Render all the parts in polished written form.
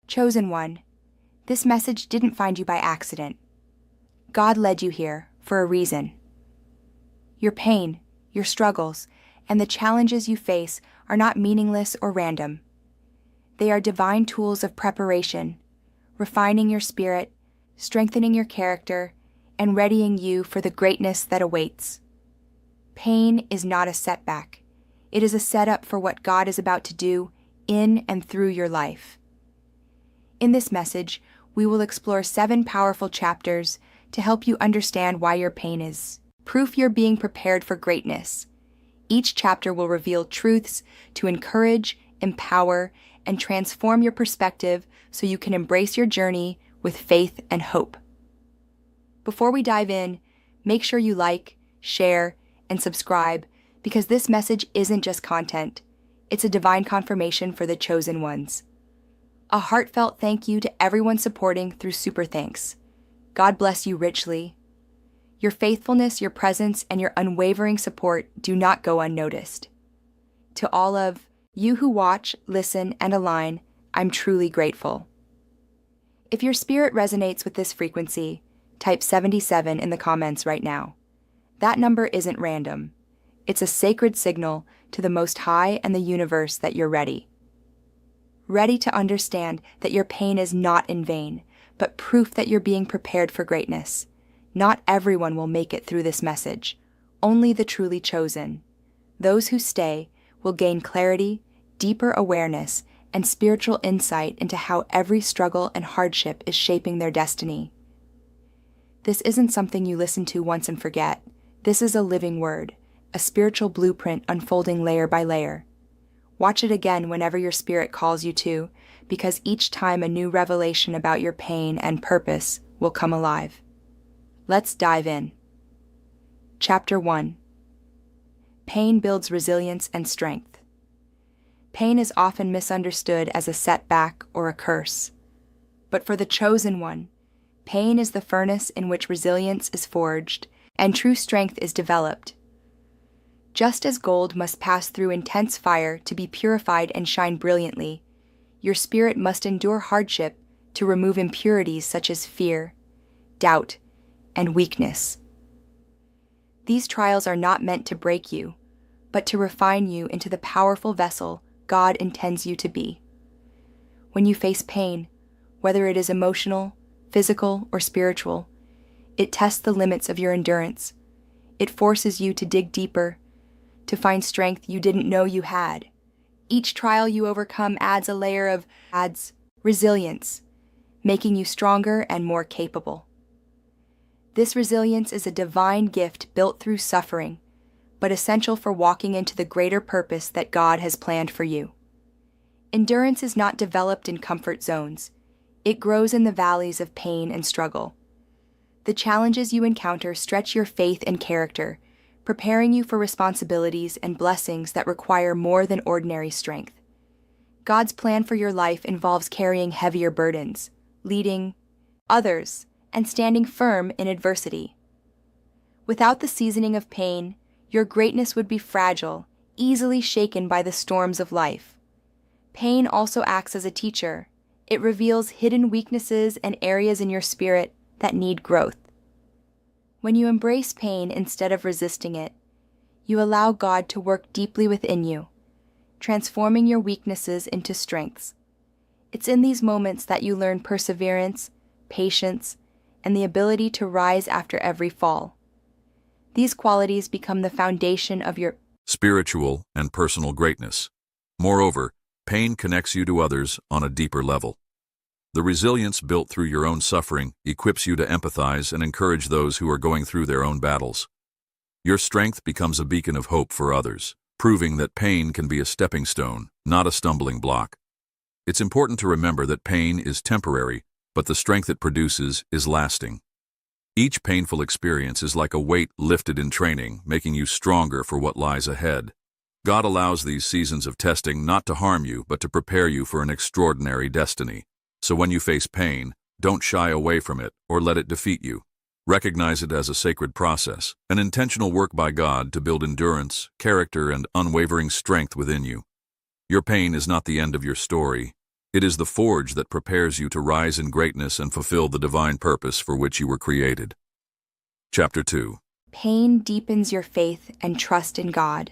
Chosen one, this message didn't find you by accident. God led you here for a reason. Your pain, your struggles, and the challenges you face are not meaningless or random. They are divine tools of preparation, refining your spirit, strengthening your character, and readying you for the greatness that awaits. Pain is not a setback. It is a setup for what God is about to do in and through your life. In this message, we will explore 7 powerful chapters to help you understand why your pain is proof you're being prepared for greatness. Each chapter will reveal truths to encourage, empower, and transform your perspective so you can embrace your journey with faith and hope. Before we dive in, make sure you like, share, and subscribe because this message isn't just content. It's a divine confirmation for the chosen ones. A heartfelt thank you to everyone supporting through Super Thanks. God bless you richly. Your faithfulness, your presence, and your unwavering support do not go unnoticed. To all of you who watch, listen, and align, I'm truly grateful. If your spirit resonates with this frequency, type 77 in the comments right now. That number isn't random. It's a sacred signal to the Most High and the universe that you're ready. Ready to understand that your pain is not in vain, but proof that you're being prepared for greatness. Not everyone will make it through this message, only the truly chosen. Those who stay will gain clarity, deeper awareness, and spiritual insight into how every struggle and hardship is shaping their destiny. This isn't something you listen to once and forget. This is a living word, a spiritual blueprint unfolding layer by layer. Watch it again whenever your spirit calls you to, because each time a new revelation about your pain and purpose will come alive. Let's dive in. Chapter 1. Pain builds resilience and strength. Pain is often misunderstood as a setback or a curse. But for the chosen one, pain is the furnace in which resilience is forged and true strength is developed. Just as gold must pass through intense fire to be purified and shine brilliantly, your spirit must endure hardship to remove impurities such as fear, doubt, and weakness. These trials are not meant to break you, but to refine you into the powerful vessel God intends you to be. When you face pain, whether it is emotional, physical, or spiritual, it tests the limits of your endurance. It forces you to dig deeper, to find strength you didn't know you had. Each trial you overcome adds a layer of resilience, making you stronger and more capable. This resilience is a divine gift built through suffering, but essential for walking into the greater purpose that God has planned for you. Endurance is not developed in comfort zones. It grows in the valleys of pain and struggle. The challenges you encounter stretch your faith and character, preparing you for responsibilities and blessings that require more than ordinary strength. God's plan for your life involves carrying heavier burdens, leading others, and standing firm in adversity. Without the seasoning of pain, your greatness would be fragile, easily shaken by the storms of life. Pain also acts as a teacher. It reveals hidden weaknesses and areas in your spirit that need growth. When you embrace pain instead of resisting it, you allow God to work deeply within you, transforming your weaknesses into strengths. It's in these moments that you learn perseverance, patience, and the ability to rise after every fall. These qualities become the foundation of your spiritual and personal greatness. Moreover, pain connects you to others on a deeper level. The resilience built through your own suffering equips you to empathize and encourage those who are going through their own battles. Your strength becomes a beacon of hope for others, proving that pain can be a stepping stone, not a stumbling block. It's important to remember that pain is temporary, but the strength it produces is lasting. Each painful experience is like a weight lifted in training, making you stronger for what lies ahead. God allows these seasons of testing not to harm you, but to prepare you for an extraordinary destiny. So when you face pain, don't shy away from it or let it defeat you. Recognize it as a sacred process, an intentional work by God to build endurance, character, and unwavering strength within you. Your pain is not the end of your story. It is the forge that prepares you to rise in greatness and fulfill the divine purpose for which you were created. Chapter 2. Pain deepens your faith and trust in God.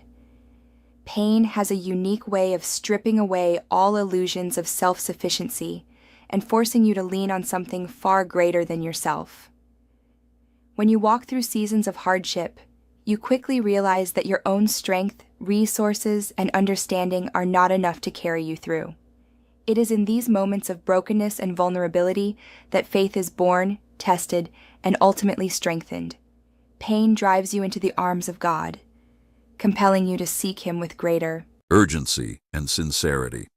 Pain has a unique way of stripping away all illusions of self-sufficiency and forcing you to lean on something far greater than yourself. When you walk through seasons of hardship, you quickly realize that your own strength, resources, and understanding are not enough to carry you through. It is in these moments of brokenness and vulnerability that faith is born, tested, and ultimately strengthened. Pain drives you into the arms of God, compelling you to seek Him with greater urgency and sincerity.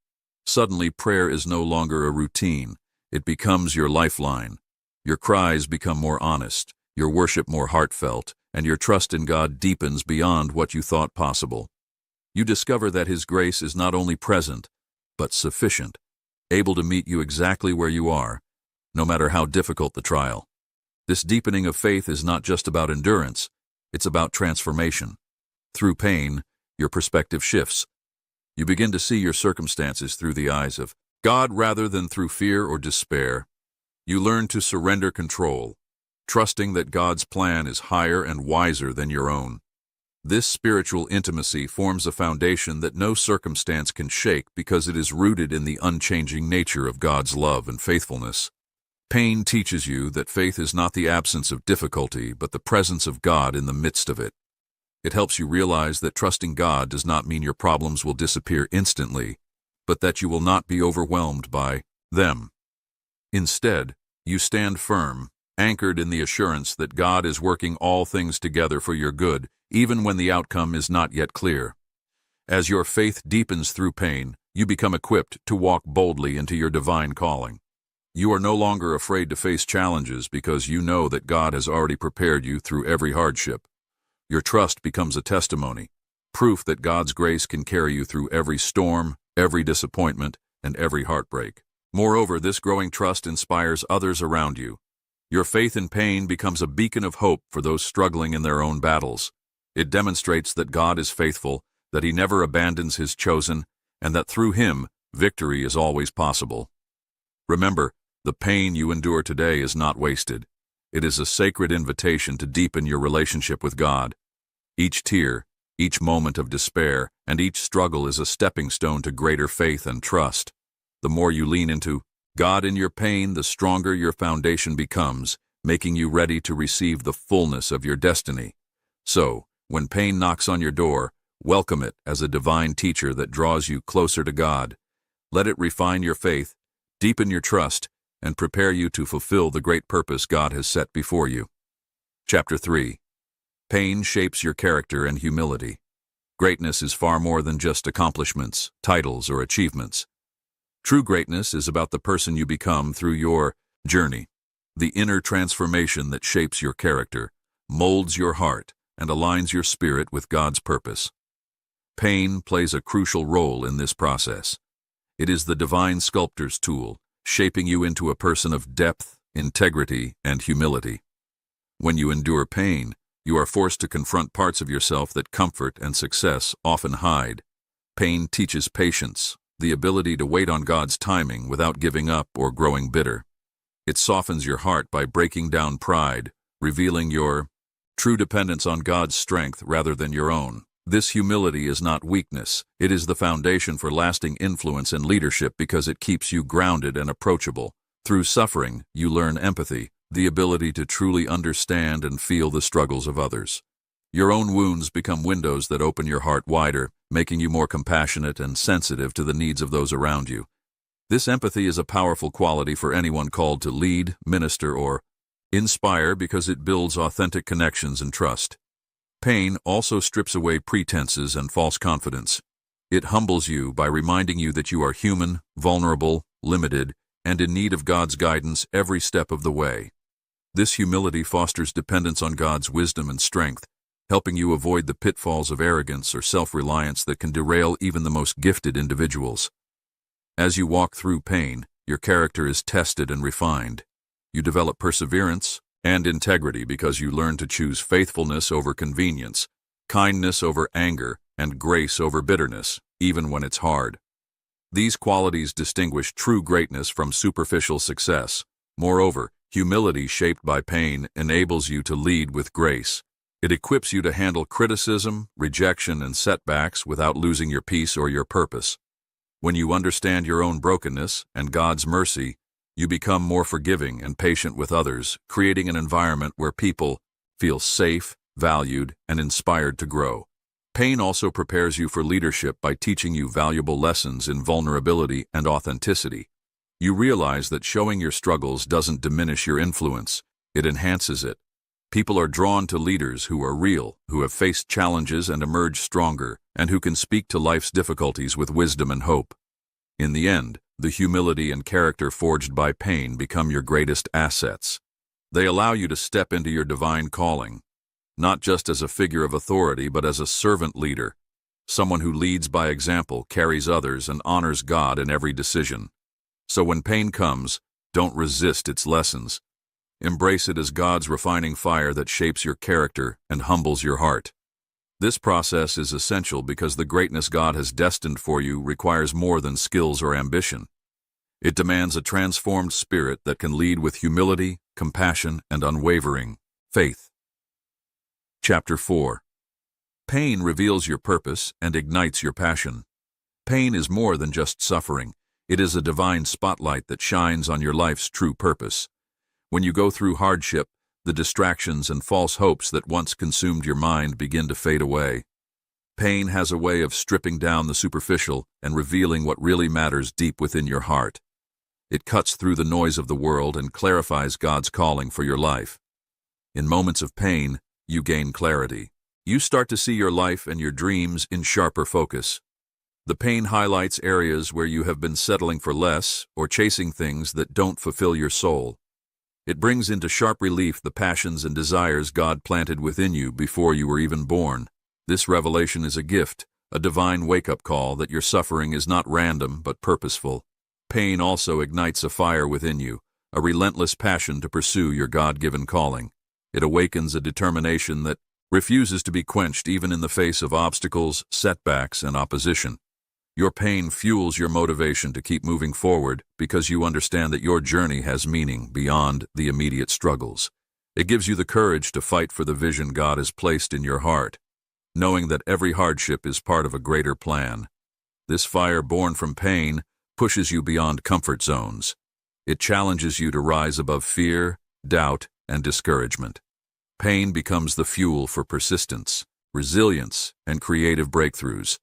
Suddenly, prayer is no longer a routine. It becomes your lifeline. Your cries become more honest, your worship more heartfelt, and your trust in God deepens beyond what you thought possible. You discover that His grace is not only present, but sufficient, able to meet you exactly where you are, no matter how difficult the trial. This deepening of faith is not just about endurance, it's about transformation. Through pain, your perspective shifts. You begin to see your circumstances through the eyes of God rather than through fear or despair. You learn to surrender control, trusting that God's plan is higher and wiser than your own. This spiritual intimacy forms a foundation that no circumstance can shake because it is rooted in the unchanging nature of God's love and faithfulness. Pain teaches you that faith is not the absence of difficulty, but the presence of God in the midst of it. It helps you realize that trusting God does not mean your problems will disappear instantly, but that you will not be overwhelmed by them. Instead, you stand firm, anchored in the assurance that God is working all things together for your good, even when the outcome is not yet clear. As your faith deepens through pain, you become equipped to walk boldly into your divine calling. You are no longer afraid to face challenges because you know that God has already prepared you through every hardship. Your trust becomes a testimony, proof that God's grace can carry you through every storm, every disappointment, and every heartbreak. Moreover, this growing trust inspires others around you. Your faith in pain becomes a beacon of hope for those struggling in their own battles. It demonstrates that God is faithful, that He never abandons His chosen, and that through Him, victory is always possible. Remember, the pain you endure today is not wasted. It is a sacred invitation to deepen your relationship with God. Each tear, each moment of despair, and each struggle is a stepping stone to greater faith and trust. The more you lean into God in your pain, the stronger your foundation becomes, making you ready to receive the fullness of your destiny. So, when pain knocks on your door, welcome it as a divine teacher that draws you closer to God. Let it refine your faith, deepen your trust, and prepare you to fulfill the great purpose God has set before you. Chapter 3. Pain shapes your character and humility. Greatness is far more than just accomplishments, titles, or achievements. True greatness is about the person you become through your journey, the inner transformation that shapes your character, molds your heart, and aligns your spirit with God's purpose. Pain plays a crucial role in this process. It is the divine sculptor's tool, shaping you into a person of depth, integrity, and humility. When you endure pain, you are forced to confront parts of yourself that comfort and success often hide. Pain teaches patience, the ability to wait on God's timing without giving up or growing bitter. It softens your heart by breaking down pride, revealing your true dependence on God's strength rather than your own. This humility is not weakness. It is the foundation for lasting influence and leadership because it keeps you grounded and approachable. Through suffering, you learn empathy, the ability to truly understand and feel the struggles of others. Your own wounds become windows that open your heart wider, making you more compassionate and sensitive to the needs of those around you. This empathy is a powerful quality for anyone called to lead, minister, or inspire because it builds authentic connections and trust. Pain also strips away pretenses and false confidence. It humbles you by reminding you that you are human, vulnerable, limited, and in need of God's guidance every step of the way. This humility fosters dependence on God's wisdom and strength, helping you avoid the pitfalls of arrogance or self-reliance that can derail even the most gifted individuals. As you walk through pain, your character is tested and refined. You develop perseverance and integrity because you learn to choose faithfulness over convenience, kindness over anger, and grace over bitterness, even when it's hard. These qualities distinguish true greatness from superficial success. Moreover, humility shaped by pain enables you to lead with grace. It equips you to handle criticism, rejection, and setbacks without losing your peace or your purpose. When you understand your own brokenness and God's mercy, you become more forgiving and patient with others, creating an environment where people feel safe, valued, and inspired to grow. Pain also prepares you for leadership by teaching you valuable lessons in vulnerability and authenticity. You realize that showing your struggles doesn't diminish your influence, it enhances it. People are drawn to leaders who are real, who have faced challenges and emerged stronger, and who can speak to life's difficulties with wisdom and hope. In the end, the humility and character forged by pain become your greatest assets. They allow you to step into your divine calling, not just as a figure of authority, but as a servant leader, someone who leads by example, carries others, and honors God in every decision. So when pain comes, don't resist its lessons. Embrace it as God's refining fire that shapes your character and humbles your heart. This process is essential because the greatness God has destined for you requires more than skills or ambition. It demands a transformed spirit that can lead with humility, compassion, and unwavering faith. Chapter 4. Pain reveals your purpose and ignites your passion. Pain is more than just suffering. It is a divine spotlight that shines on your life's true purpose. When you go through hardship, the distractions and false hopes that once consumed your mind begin to fade away. Pain has a way of stripping down the superficial and revealing what really matters deep within your heart. It cuts through the noise of the world and clarifies God's calling for your life. In moments of pain, you gain clarity. You start to see your life and your dreams in sharper focus. The pain highlights areas where you have been settling for less or chasing things that don't fulfill your soul. It brings into sharp relief the passions and desires God planted within you before you were even born. This revelation is a gift, a divine wake-up call that your suffering is not random but purposeful. Pain also ignites a fire within you, a relentless passion to pursue your God-given calling. It awakens a determination that refuses to be quenched even in the face of obstacles, setbacks, and opposition. Your pain fuels your motivation to keep moving forward because you understand that your journey has meaning beyond the immediate struggles. It gives you the courage to fight for the vision God has placed in your heart, knowing that every hardship is part of a greater plan. This fire born from pain pushes you beyond comfort zones. It challenges you to rise above fear, doubt, and discouragement. Pain becomes the fuel for persistence, resilience, and creative breakthroughs.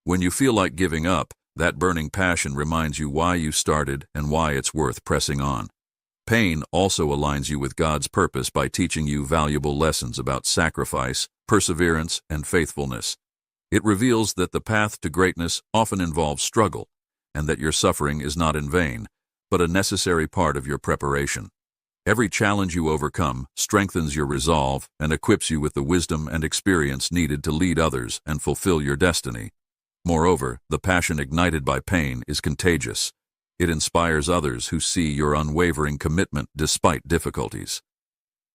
When you feel like giving up, that burning passion reminds you why you started and why it's worth pressing on. Pain also aligns you with God's purpose by teaching you valuable lessons about sacrifice, perseverance, and faithfulness. It reveals that the path to greatness often involves struggle, and that your suffering is not in vain, but a necessary part of your preparation. Every challenge you overcome strengthens your resolve and equips you with the wisdom and experience needed to lead others and fulfill your destiny. Moreover, the passion ignited by pain is contagious. It inspires others who see your unwavering commitment despite difficulties.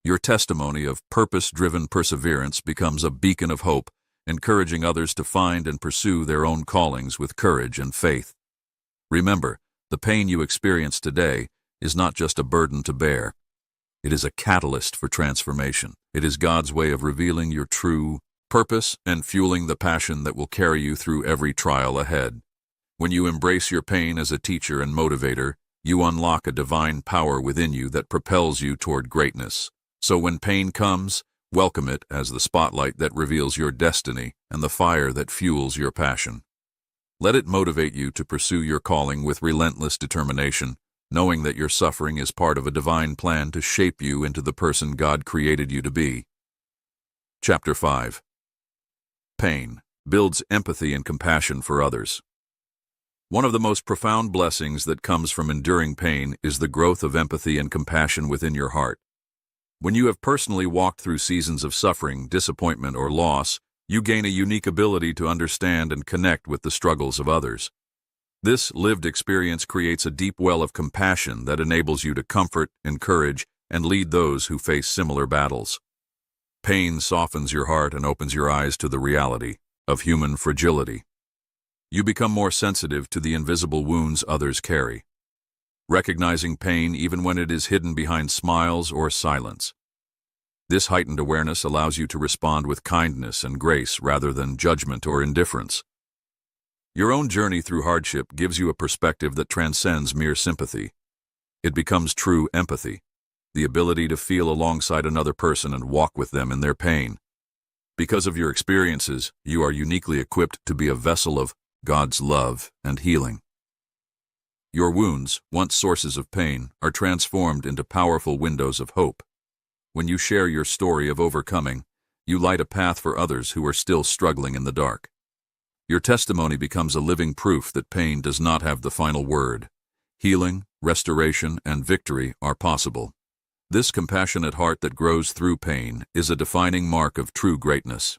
Your testimony of purpose-driven perseverance becomes a beacon of hope, encouraging others to find and pursue their own callings with courage and faith. Remember, the pain you experience today is not just a burden to bear. It is a catalyst for transformation. It is God's way of revealing your true purpose and fueling the passion that will carry you through every trial ahead. When you embrace your pain as a teacher and motivator, you unlock a divine power within you that propels you toward greatness. So when pain comes, welcome it as the spotlight that reveals your destiny and the fire that fuels your passion. Let it motivate you to pursue your calling with relentless determination, knowing that your suffering is part of a divine plan to shape you into the person God created you to be. Chapter 5. Pain builds empathy and compassion for others. One of the most profound blessings that comes from enduring pain is the growth of empathy and compassion within your heart. When you have personally walked through seasons of suffering, disappointment, or loss, you gain a unique ability to understand and connect with the struggles of others. This lived experience creates a deep well of compassion that enables you to comfort, encourage, and lead those who face similar battles. Pain softens your heart and opens your eyes to the reality of human fragility. You become more sensitive to the invisible wounds others carry, recognizing pain even when it is hidden behind smiles or silence. This heightened awareness allows you to respond with kindness and grace rather than judgment or indifference. Your own journey through hardship gives you a perspective that transcends mere sympathy. It becomes true empathy, the ability to feel alongside another person and walk with them in their pain. Because of your experiences, you are uniquely equipped to be a vessel of God's love and healing. Your wounds, once sources of pain, are transformed into powerful windows of hope. When you share your story of overcoming, you light a path for others who are still struggling in the dark. Your testimony becomes a living proof that pain does not have the final word. Healing, restoration, and victory are possible. This compassionate heart that grows through pain is a defining mark of true greatness.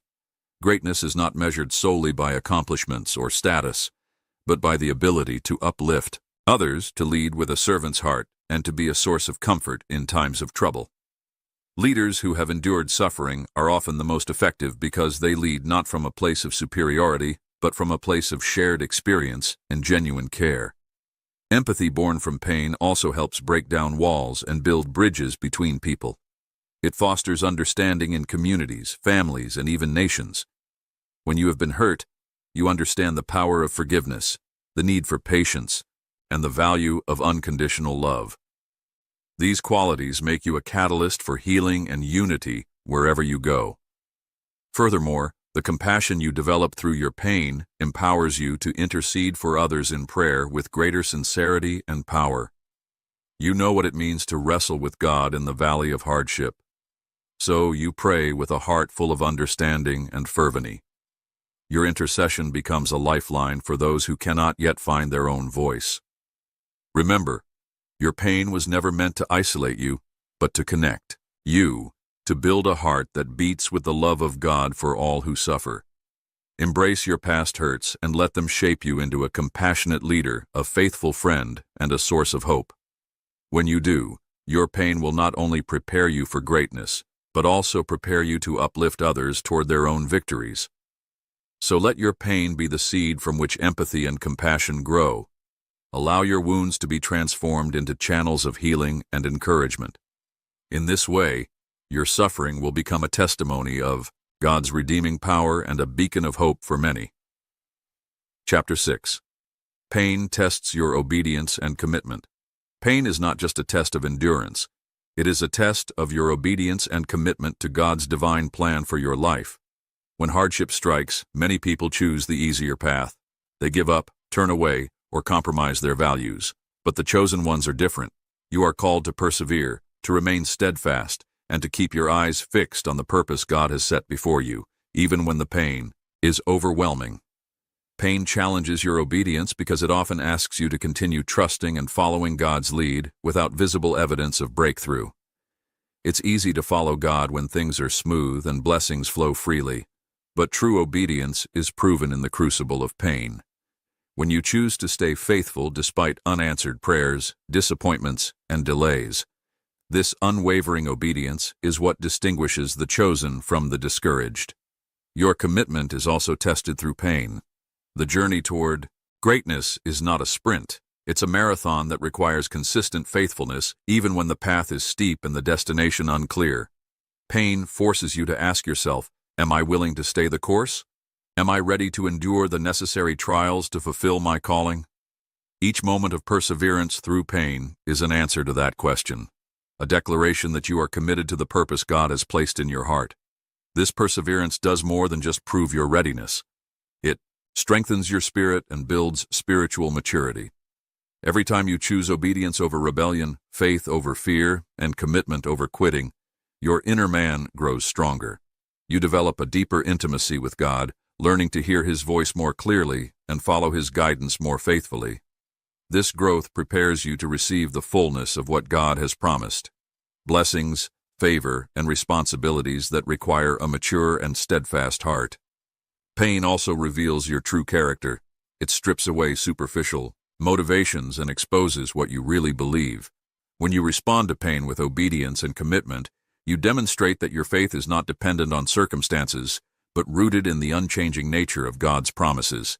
Greatness is not measured solely by accomplishments or status, but by the ability to uplift others, to lead with a servant's heart, and to be a source of comfort in times of trouble. Leaders who have endured suffering are often the most effective because they lead not from a place of superiority, but from a place of shared experience and genuine care. Empathy born from pain also helps break down walls and build bridges between people. It fosters understanding in communities, families, and even nations. When you have been hurt, you understand the power of forgiveness, the need for patience, and the value of unconditional love. These qualities make you a catalyst for healing and unity wherever you go. Furthermore, the compassion you develop through your pain empowers you to intercede for others in prayer with greater sincerity and power. You know what it means to wrestle with God in the valley of hardship. So you pray with a heart full of understanding and fervency. Your intercession becomes a lifeline for those who cannot yet find their own voice. Remember, your pain was never meant to isolate you, but to connect you, to build a heart that beats with the love of God for all who suffer. Embrace your past hurts and let them shape you into a compassionate leader, a faithful friend, and a source of hope. When you do, your pain will not only prepare you for greatness, but also prepare you to uplift others toward their own victories. So let your pain be the seed from which empathy and compassion grow. Allow your wounds to be transformed into channels of healing and encouragement. In this way, your suffering will become a testimony of God's redeeming power and a beacon of hope for many. Chapter 6. Pain tests your obedience and commitment. Pain is not just a test of endurance. It is a test of your obedience and commitment to God's divine plan for your life. When hardship strikes, many people choose the easier path. They give up, turn away, or compromise their values. But the chosen ones are different. You are called to persevere, to remain steadfast, and to keep your eyes fixed on the purpose God has set before you, even when the pain is overwhelming. Pain challenges your obedience because it often asks you to continue trusting and following God's lead without visible evidence of breakthrough. It's easy to follow God when things are smooth and blessings flow freely, but true obedience is proven in the crucible of pain. When you choose to stay faithful despite unanswered prayers, disappointments, and delays, this unwavering obedience is what distinguishes the chosen from the discouraged. Your commitment is also tested through pain. The journey toward greatness is not a sprint. It's a marathon that requires consistent faithfulness even when the path is steep and the destination unclear. Pain forces you to ask yourself, am I willing to stay the course? Am I ready to endure the necessary trials to fulfill my calling? Each moment of perseverance through pain is an answer to that question, a declaration that you are committed to the purpose God has placed in your heart. This perseverance does more than just prove your readiness. It strengthens your spirit and builds spiritual maturity. Every time you choose obedience over rebellion, faith over fear, and commitment over quitting, your inner man grows stronger. You develop a deeper intimacy with God, learning to hear His voice more clearly and follow His guidance more faithfully. This growth prepares you to receive the fullness of what God has promised: blessings, favor, and responsibilities that require a mature and steadfast heart. Pain also reveals your true character. It strips away superficial motivations and exposes what you really believe. When you respond to pain with obedience and commitment, you demonstrate that your faith is not dependent on circumstances, but rooted in the unchanging nature of God's promises.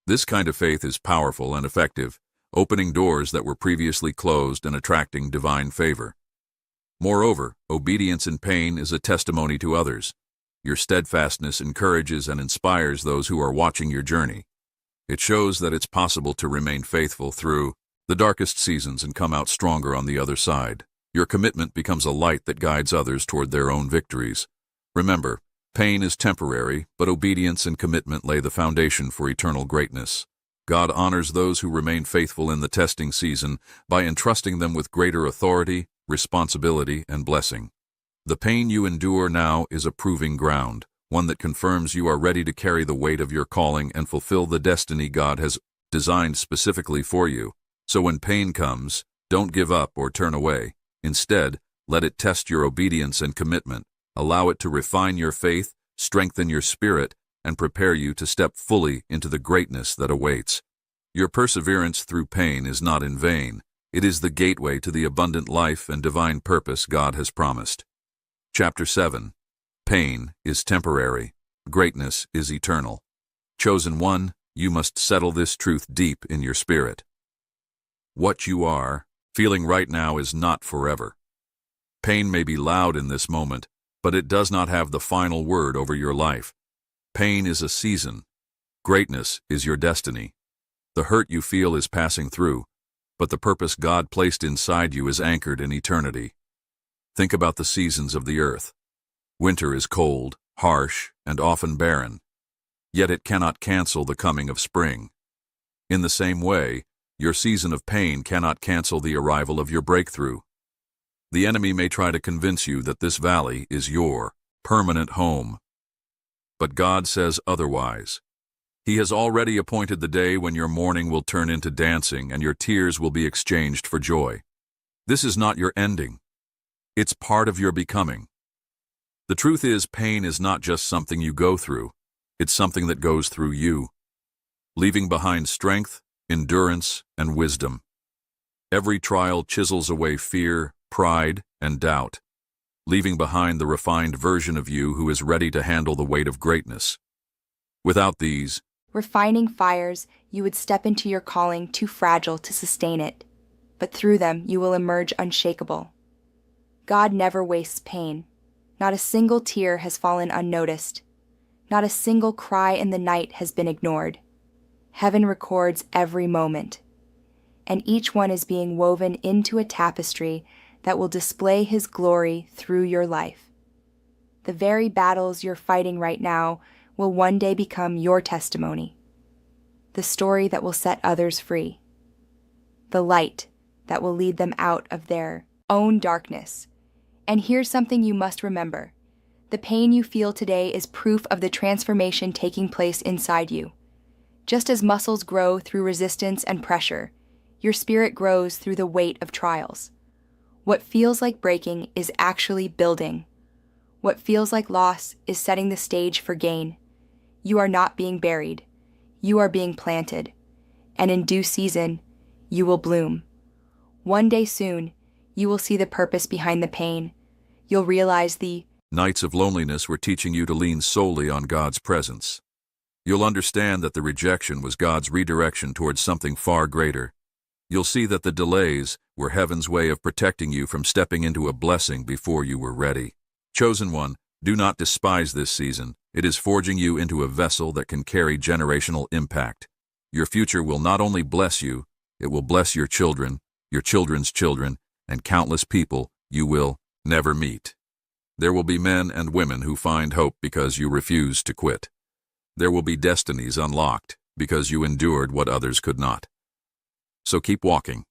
This kind of faith is powerful and effective, opening doors that were previously closed and attracting divine favor. Moreover, obedience in pain is a testimony to others. Your steadfastness encourages and inspires those who are watching your journey. It shows that it's possible to remain faithful through the darkest seasons and come out stronger on the other side. Your commitment becomes a light that guides others toward their own victories. Remember, pain is temporary, but obedience and commitment lay the foundation for eternal greatness. God honors those who remain faithful in the testing season by entrusting them with greater authority, responsibility, and blessing. The pain you endure now is a proving ground, one that confirms you are ready to carry the weight of your calling and fulfill the destiny God has designed specifically for you. So when pain comes, don't give up or turn away. Instead, let it test your obedience and commitment. Allow it to refine your faith, strengthen your spirit, and prepare you to step fully into the greatness that awaits. Your perseverance through pain is not in vain. It is the gateway to the abundant life and divine purpose God has promised. Chapter 7. Pain is temporary. Greatness is eternal. Chosen one, you must settle this truth deep in your spirit. What you are feeling right now is not forever. Pain may be loud in this moment, but it does not have the final word over your life. Pain is a season. Greatness is your destiny. The hurt you feel is passing through, but the purpose God placed inside you is anchored in eternity. Think about the seasons of the earth. Winter is cold, harsh, and often barren. Yet it cannot cancel the coming of spring. In the same way, your season of pain cannot cancel the arrival of your breakthrough. The enemy may try to convince you that this valley is your permanent home. But God says otherwise. He has already appointed the day when your mourning will turn into dancing and your tears will be exchanged for joy. This is not your ending. It's part of your becoming. The truth is, pain is not just something you go through. It's something that goes through you, leaving behind strength, endurance, and wisdom. Every trial chisels away fear, pride, and doubt, leaving behind the refined version of you who is ready to handle the weight of greatness. Without these refining fires, you would step into your calling too fragile to sustain it, but through them you will emerge unshakable. God never wastes pain. Not a single tear has fallen unnoticed. Not a single cry in the night has been ignored. Heaven records every moment, and each one is being woven into a tapestry that will display His glory through your life. The very battles you're fighting right now will one day become your testimony, the story that will set others free, the light that will lead them out of their own darkness. And here's something you must remember. The pain you feel today is proof of the transformation taking place inside you. Just as muscles grow through resistance and pressure, your spirit grows through the weight of trials. What feels like breaking is actually building. What feels like loss is setting the stage for gain. You are not being buried. You are being planted. And in due season, you will bloom. One day soon, you will see the purpose behind the pain. You'll realize the nights of loneliness were teaching you to lean solely on God's presence. You'll understand that the rejection was God's redirection towards something far greater. You'll see that the delays were heaven's way of protecting you from stepping into a blessing before you were ready. Chosen one, do not despise this season. It is forging you into a vessel that can carry generational impact. Your future will not only bless you, it will bless your children, your children's children, and countless people you will never meet. There will be men and women who find hope because you refuse to quit. There will be destinies unlocked because you endured what others could not. So keep walking.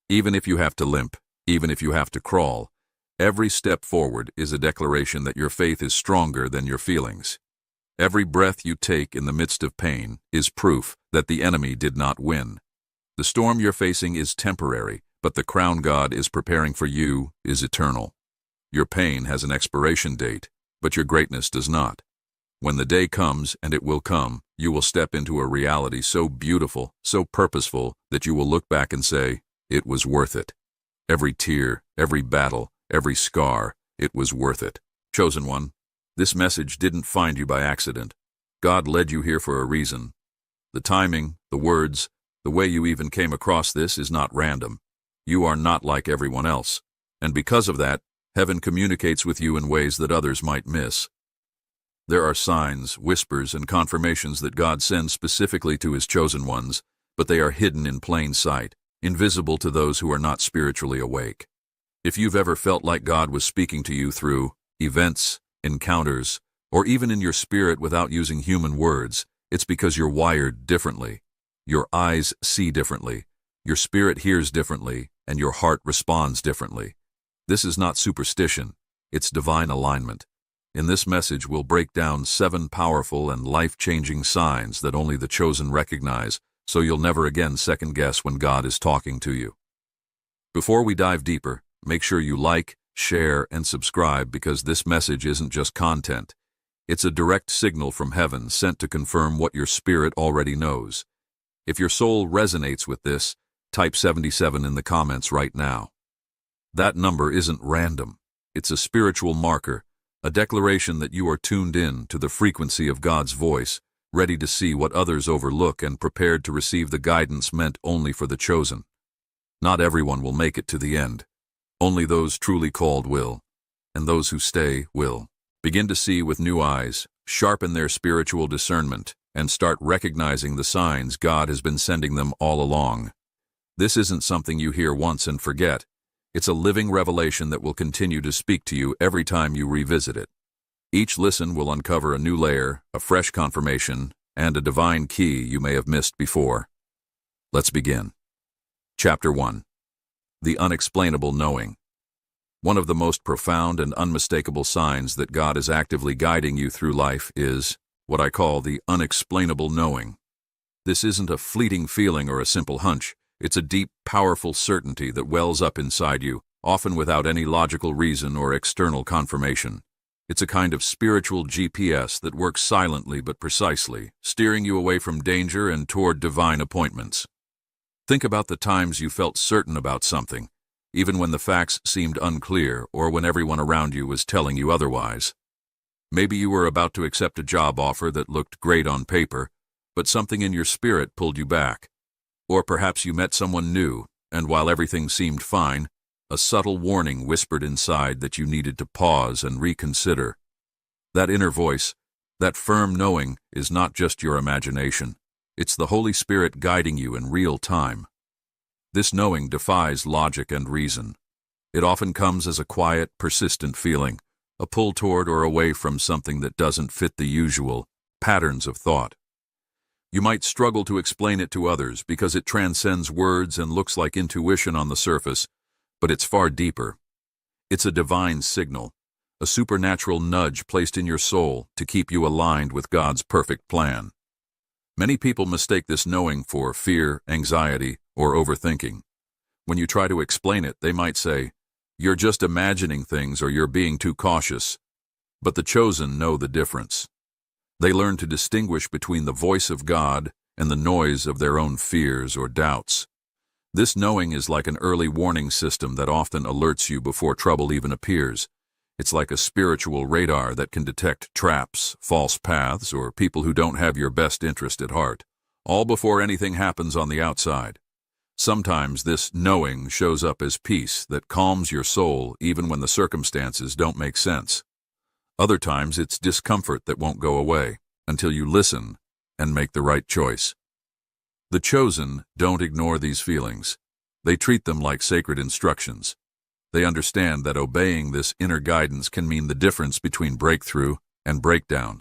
Even if you have to limp, even if you have to crawl, every step forward is a declaration that your faith is stronger than your feelings. Every breath you take in the midst of pain is proof that the enemy did not win. The storm you're facing is temporary, but the crown God is preparing for you is eternal. Your pain has an expiration date, but your greatness does not. When the day comes, and it will come, you will step into a reality so beautiful, so purposeful, that you will look back and say, it was worth it. Every tear, every battle, every scar, it was worth it. Chosen one, this message didn't find you by accident. God led you here for a reason. The timing, the words, the way you even came across this is not random. You are not like everyone else, and because of that, heaven communicates with you in ways that others might miss. There are signs, whispers, and confirmations that God sends specifically to His chosen ones, but they are hidden in plain sight, invisible to those who are not spiritually awake. If you've ever felt like God was speaking to you through events, encounters, or even in your spirit without using human words, it's because you're wired differently. Your eyes see differently, your spirit hears differently, and your heart responds differently. This is not superstition, it's divine alignment. In this message, we'll break down 7 powerful and life-changing signs that only the chosen recognize, so you'll never again second-guess when God is talking to you. Before we dive deeper, make sure you like, share, and subscribe because this message isn't just content. It's a direct signal from heaven sent to confirm what your spirit already knows. If your soul resonates with this, type 77 in the comments right now. That number isn't random. It's a spiritual marker, a declaration that you are tuned in to the frequency of God's voice, ready to see what others overlook and prepared to receive the guidance meant only for the chosen. Not everyone will make it to the end. Only those truly called will, and those who stay will. Begin to see with new eyes, sharpen their spiritual discernment, and start recognizing the signs God has been sending them all along. This isn't something you hear once and forget. It's a living revelation that will continue to speak to you every time you revisit it. Each listen will uncover a new layer, a fresh confirmation, and a divine key you may have missed before. Let's begin. Chapter 1. The Unexplainable Knowing. One of the most profound and unmistakable signs that God is actively guiding you through life is what I call the unexplainable knowing. This isn't a fleeting feeling or a simple hunch. It's a deep, powerful certainty that wells up inside you, often without any logical reason or external confirmation. It's a kind of spiritual GPS that works silently but precisely, steering you away from danger and toward divine appointments. Think about the times you felt certain about something, even when the facts seemed unclear or when everyone around you was telling you otherwise. Maybe you were about to accept a job offer that looked great on paper, but something in your spirit pulled you back. Or perhaps you met someone new, and while everything seemed fine, a subtle warning whispered inside that you needed to pause and reconsider. That inner voice, that firm knowing, is not just your imagination. It's the Holy Spirit guiding you in real time. This knowing defies logic and reason. It often comes as a quiet, persistent feeling, a pull toward or away from something that doesn't fit the usual patterns of thought. You might struggle to explain it to others because it transcends words and looks like intuition on the surface, but it's far deeper. It's a divine signal, a supernatural nudge placed in your soul to keep you aligned with God's perfect plan. Many people mistake this knowing for fear, anxiety, or overthinking. When you try to explain it, they might say, "You're just imagining things or you're being too cautious." But the chosen know the difference. They learn to distinguish between the voice of God and the noise of their own fears or doubts. This knowing is like an early warning system that often alerts you before trouble even appears. It's like a spiritual radar that can detect traps, false paths, or people who don't have your best interest at heart, all before anything happens on the outside. Sometimes this knowing shows up as peace that calms your soul even when the circumstances don't make sense. Other times it's discomfort that won't go away until you listen and make the right choice. The chosen don't ignore these feelings. They treat them like sacred instructions. They understand that obeying this inner guidance can mean the difference between breakthrough and breakdown,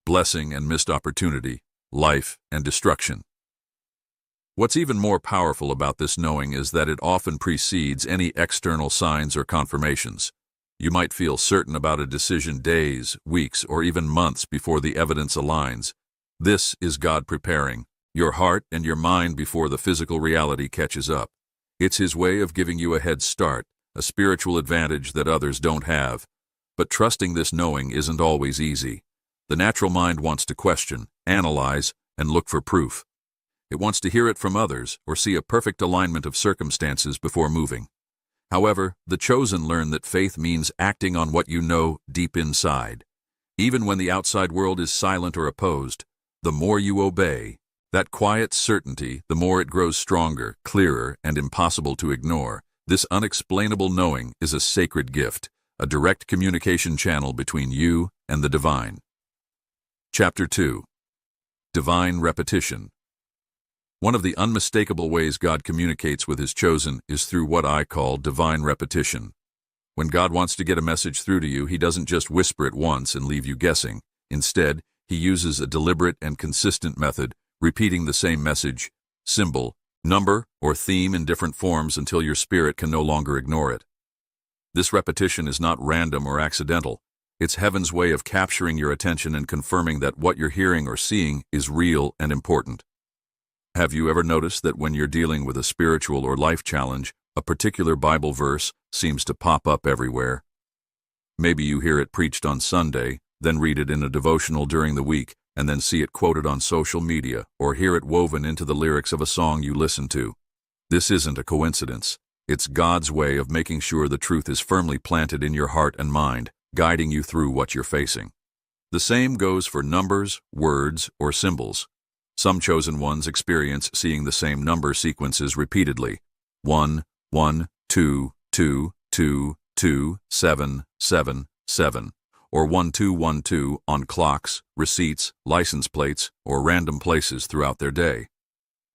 blessing and missed opportunity, life and destruction. What's even more powerful about this knowing is that it often precedes any external signs or confirmations. You might feel certain about a decision days, weeks, or even months before the evidence aligns. This is God preparing your heart and your mind before the physical reality catches up. It's His way of giving you a head start, a spiritual advantage that others don't have. But trusting this knowing isn't always easy. The natural mind wants to question, analyze, and look for proof. It wants to hear it from others or see a perfect alignment of circumstances before moving. However, the chosen learn that faith means acting on what you know deep inside. Even when the outside world is silent or opposed, the more you obey, That quiet certainty, the more it grows stronger, clearer, and impossible to ignore. This unexplainable knowing is a sacred gift, a direct communication channel between you and the divine. Chapter 2. Divine Repetition. One of the unmistakable ways God communicates with His chosen is through what I call divine repetition. When God wants to get a message through to you, He doesn't just whisper it once and leave you guessing. Instead, He uses a deliberate and consistent method, repeating the same message, symbol, number, or theme in different forms until your spirit can no longer ignore it. This repetition is not random or accidental. It's heaven's way of capturing your attention and confirming that what you're hearing or seeing is real and important. Have you ever noticed that when you're dealing with a spiritual or life challenge, a particular Bible verse seems to pop up everywhere? Maybe you hear it preached on Sunday, then read it in a devotional during the week, and then see it quoted on social media, or hear it woven into the lyrics of a song you listen to. This isn't a coincidence. It's God's way of making sure the truth is firmly planted in your heart and mind, guiding you through what you're facing. The same goes for numbers, words, or symbols. Some chosen ones experience seeing the same number sequences repeatedly. 1, 1, 2, 2, 2, 2, 7, 7, 7, or 1, 2, 1, 2 on clocks, receipts, license plates, or random places throughout their day.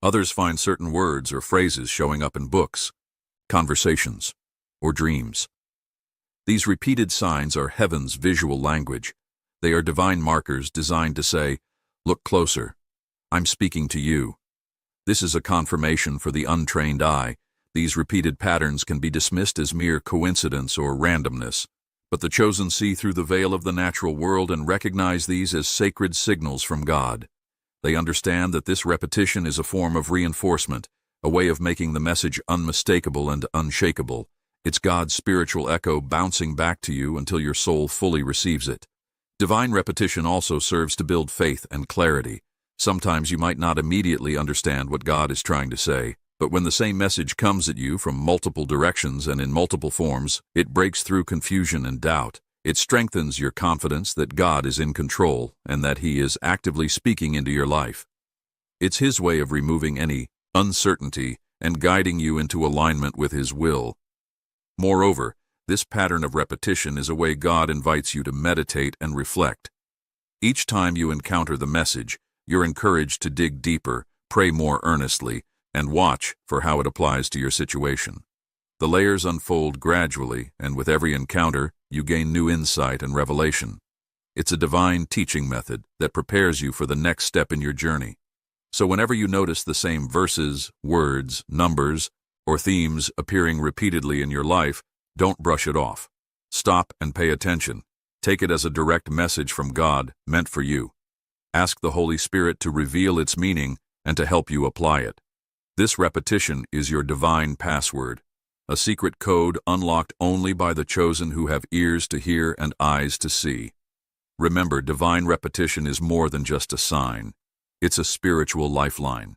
Others find certain words or phrases showing up in books, conversations, or dreams. These repeated signs are heaven's visual language. They are divine markers designed to say, "Look closer. I'm speaking to you." This is a confirmation for the untrained eye. These repeated patterns can be dismissed as mere coincidence or randomness, but the chosen see through the veil of the natural world and recognize these as sacred signals from God. They understand that this repetition is a form of reinforcement, a way of making the message unmistakable and unshakable. It's God's spiritual echo bouncing back to you until your soul fully receives it. Divine repetition also serves to build faith and clarity. Sometimes you might not immediately understand what God is trying to say, but when the same message comes at you from multiple directions and in multiple forms, it breaks through confusion and doubt. It strengthens your confidence that God is in control and that He is actively speaking into your life. It's His way of removing any uncertainty and guiding you into alignment with His will. Moreover, this pattern of repetition is a way God invites you to meditate and reflect. Each time you encounter the message, you're encouraged to dig deeper, pray more earnestly, and watch for how it applies to your situation. The layers unfold gradually, and with every encounter, you gain new insight and revelation. It's a divine teaching method that prepares you for the next step in your journey. So whenever you notice the same verses, words, numbers, or themes appearing repeatedly in your life, don't brush it off. Stop and pay attention. Take it as a direct message from God meant for you. Ask the Holy Spirit to reveal its meaning and to help you apply it. This repetition is your divine password, a secret code unlocked only by the chosen who have ears to hear and eyes to see. Remember, divine repetition is more than just a sign. It's a spiritual lifeline.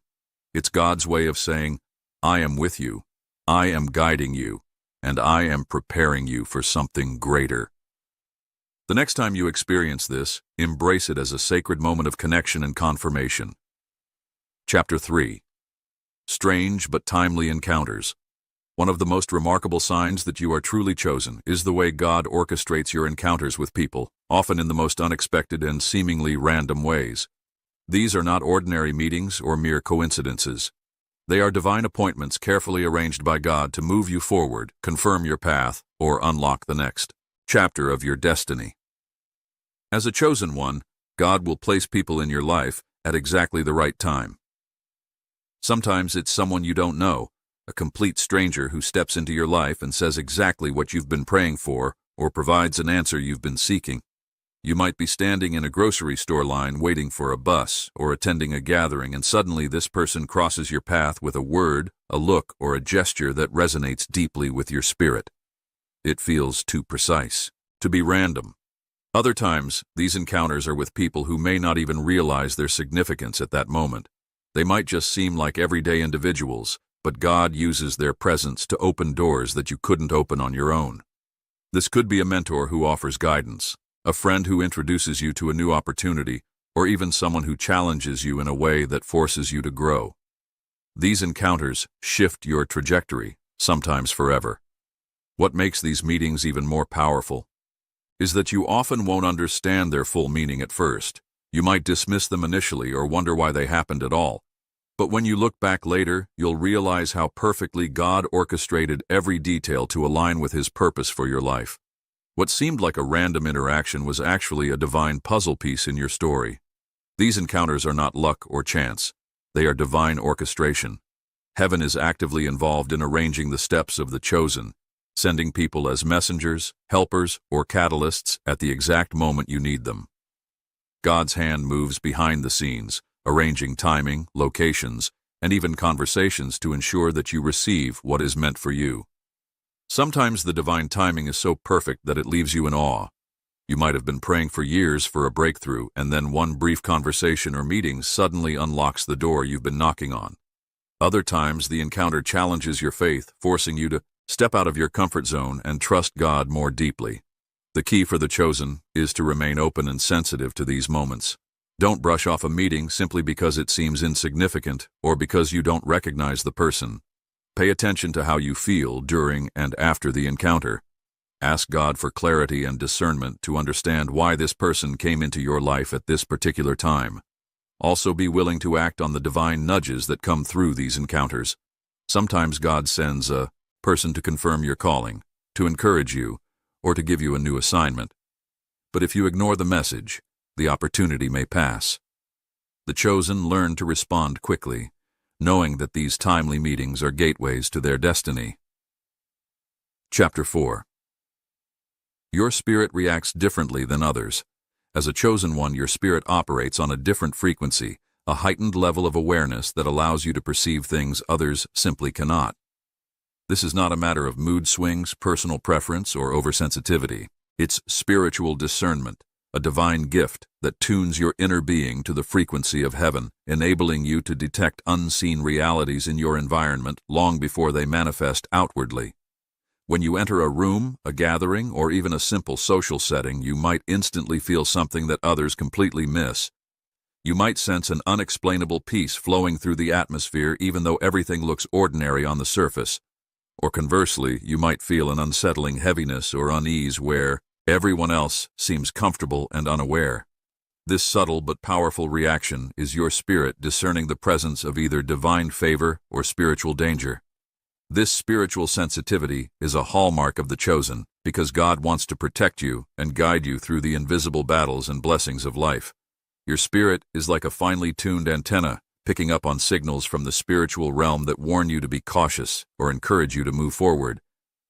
It's God's way of saying, "I am with you, I am guiding you, and I am preparing you for something greater." The next time you experience this, embrace it as a sacred moment of connection and confirmation. Chapter 3. Strange but timely encounters. One of the most remarkable signs that you are truly chosen is the way God orchestrates your encounters with people, often in the most unexpected and seemingly random ways. These are not ordinary meetings or mere coincidences. They are divine appointments carefully arranged by God to move you forward, confirm your path, or unlock the next chapter of your destiny. As a chosen one, God will place people in your life at exactly the right time. Sometimes it's someone you don't know, a complete stranger who steps into your life and says exactly what you've been praying for or provides an answer you've been seeking. You might be standing in a grocery store line waiting for a bus or attending a gathering, and suddenly this person crosses your path with a word, a look, or a gesture that resonates deeply with your spirit. It feels too precise to be random. Other times, these encounters are with people who may not even realize their significance at that moment. They might just seem like everyday individuals, but God uses their presence to open doors that you couldn't open on your own. This could be a mentor who offers guidance, a friend who introduces you to a new opportunity, or even someone who challenges you in a way that forces you to grow. These encounters shift your trajectory, sometimes forever. What makes these meetings even more powerful is that you often won't understand their full meaning at first. You might dismiss them initially or wonder why they happened at all. But when you look back later, you'll realize how perfectly God orchestrated every detail to align with His purpose for your life. What seemed like a random interaction was actually a divine puzzle piece in your story. These encounters are not luck or chance. They are divine orchestration. Heaven is actively involved in arranging the steps of the chosen, sending people as messengers, helpers, or catalysts at the exact moment you need them. God's hand moves behind the scenes, arranging timing, locations, and even conversations to ensure that you receive what is meant for you. Sometimes the divine timing is so perfect that it leaves you in awe. You might have been praying for years for a breakthrough, and then one brief conversation or meeting suddenly unlocks the door you've been knocking on. Other times, the encounter challenges your faith, forcing you to step out of your comfort zone and trust God more deeply. The key for the chosen is to remain open and sensitive to these moments. Don't brush off a meeting simply because it seems insignificant or because you don't recognize the person. Pay attention to how you feel during and after the encounter. Ask God for clarity and discernment to understand why this person came into your life at this particular time. Also, be willing to act on the divine nudges that come through these encounters. Sometimes God sends a person to confirm your calling, to encourage you, or to give you a new assignment. But if you ignore the message, the opportunity may pass. The chosen learn to respond quickly, knowing that these timely meetings are gateways to their destiny. Chapter 4. Your spirit reacts differently than others. As a chosen one, your spirit operates on a different frequency, a heightened level of awareness that allows you to perceive things others simply cannot. This is not a matter of mood swings, personal preference, or oversensitivity. It's spiritual discernment, a divine gift that tunes your inner being to the frequency of heaven, enabling you to detect unseen realities in your environment long before they manifest outwardly. When you enter a room, a gathering, or even a simple social setting, you might instantly feel something that others completely miss. You might sense an unexplainable peace flowing through the atmosphere even though everything looks ordinary on the surface. Or conversely, you might feel an unsettling heaviness or unease where everyone else seems comfortable and unaware. This subtle but powerful reaction is your spirit discerning the presence of either divine favor or spiritual danger. This spiritual sensitivity is a hallmark of the chosen because God wants to protect you and guide you through the invisible battles and blessings of life. Your spirit is like a finely tuned antenna, picking up on signals from the spiritual realm that warn you to be cautious or encourage you to move forward.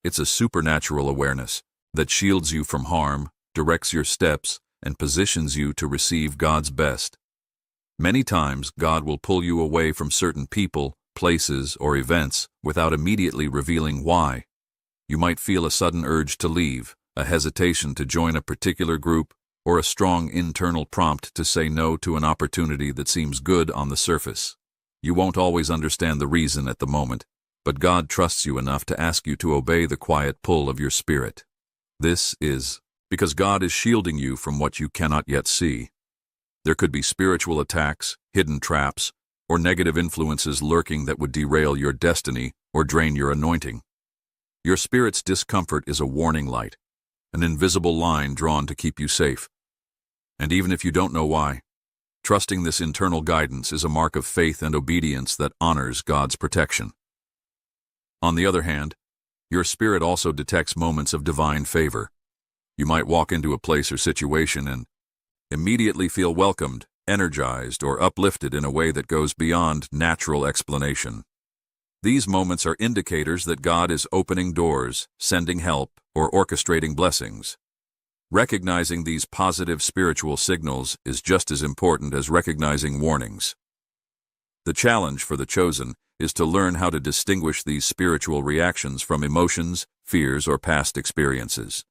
It's a supernatural awareness that shields you from harm, directs your steps, and positions you to receive God's best. Many times, God will pull you away from certain people, places, or events without immediately revealing why. You might feel a sudden urge to leave, a hesitation to join a particular group, or a strong internal prompt to say no to an opportunity that seems good on the surface. You won't always understand the reason at the moment, but God trusts you enough to ask you to obey the quiet pull of your spirit. This is because God is shielding you from what you cannot yet see. There could be spiritual attacks, hidden traps, or negative influences lurking that would derail your destiny or drain your anointing. Your spirit's discomfort is a warning light, an invisible line drawn to keep you safe. And even if you don't know why, trusting this internal guidance is a mark of faith and obedience that honors God's protection. On the other hand, your spirit also detects moments of divine favor. You might walk into a place or situation and immediately feel welcomed, energized, or uplifted in a way that goes beyond natural explanation. These moments are indicators that God is opening doors, sending help, or orchestrating blessings. Recognizing these positive spiritual signals is just as important as recognizing warnings. The challenge for the chosen is to learn how to distinguish these spiritual reactions from emotions, fears, or past experiences.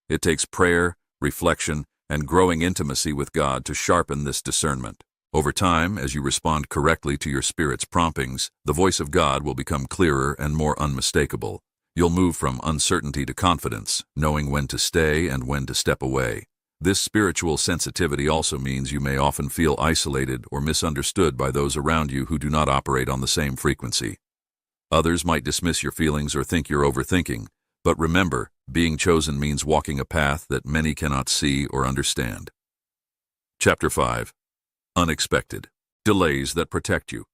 It takes prayer, reflection, and growing intimacy with God to sharpen this discernment. Over time, as you respond correctly to your spirit's promptings, the voice of God will become clearer and more unmistakable. You'll move from uncertainty to confidence, knowing when to stay and when to step away. This spiritual sensitivity also means you may often feel isolated or misunderstood by those around you who do not operate on the same frequency. Others might dismiss your feelings or think you're overthinking, but remember, being chosen means walking a path that many cannot see or understand. Chapter 5. Unexpected. Delays that protect you.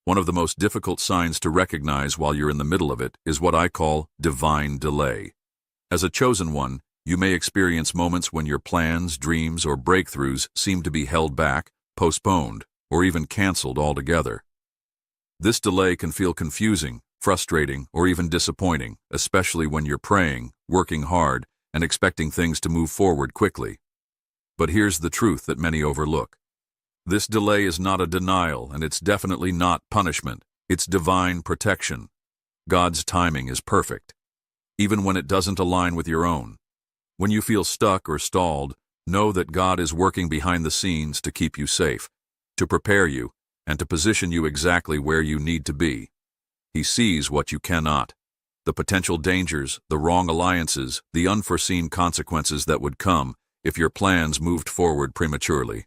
One of the most difficult signs to recognize while you're in the middle of it is what I call divine delay. As a chosen one, you may experience moments when your plans, dreams, or breakthroughs seem to be held back, postponed, or even canceled altogether. This delay can feel confusing, frustrating, or even disappointing, especially when you're praying, working hard, and expecting things to move forward quickly. But here's the truth that many overlook. This delay is not a denial, and it's definitely not punishment. It's divine protection. God's timing is perfect, even when it doesn't align with your own. When you feel stuck or stalled, know that God is working behind the scenes to keep you safe, to prepare you, and to position you exactly where you need to be. He sees what you cannot, the potential dangers, the wrong alliances, the unforeseen consequences that would come if your plans moved forward prematurely.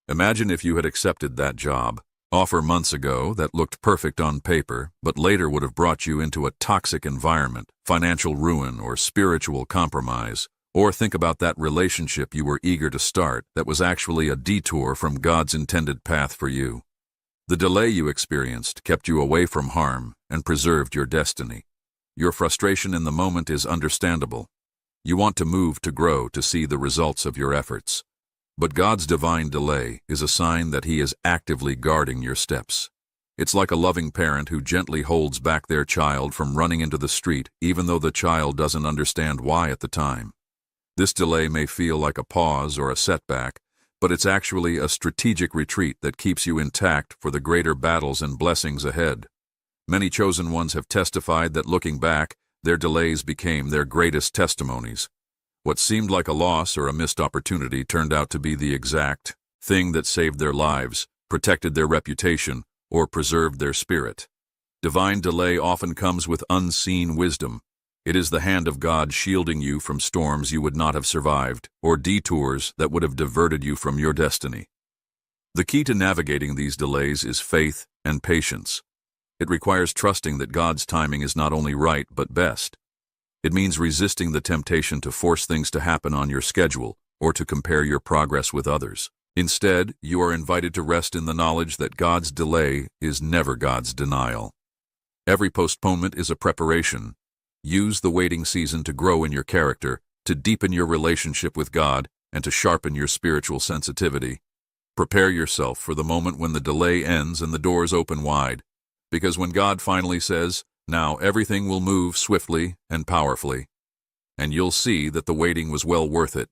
Imagine if you had accepted that job offer months ago that looked perfect on paper, but later would have brought you into a toxic environment, financial ruin, or spiritual compromise. Or think about that relationship you were eager to start that was actually a detour from God's intended path for you. The delay you experienced kept you away from harm and preserved your destiny. Your frustration in the moment is understandable. You want to move to grow to see the results of your efforts. But God's divine delay is a sign that He is actively guarding your steps. It's like a loving parent who gently holds back their child from running into the street even though the child doesn't understand why at the time. This delay may feel like a pause or a setback, but it's actually a strategic retreat that keeps you intact for the greater battles and blessings ahead. Many chosen ones have testified that looking back, their delays became their greatest testimonies. What seemed like a loss or a missed opportunity turned out to be the exact thing that saved their lives, protected their reputation, or preserved their spirit. Divine delay often comes with unseen wisdom. It is the hand of God shielding you from storms you would not have survived, or detours that would have diverted you from your destiny. The key to navigating these delays is faith and patience. It requires trusting that God's timing is not only right but best. It means resisting the temptation to force things to happen on your schedule or to compare your progress with others. Instead, you are invited to rest in the knowledge that God's delay is never God's denial. Every postponement is a preparation. Use the waiting season to grow in your character, to deepen your relationship with God, and to sharpen your spiritual sensitivity. Prepare yourself for the moment when the delay ends and the doors open wide, because when God finally says, "Now everything will move swiftly and powerfully," and you'll see that the waiting was well worth it.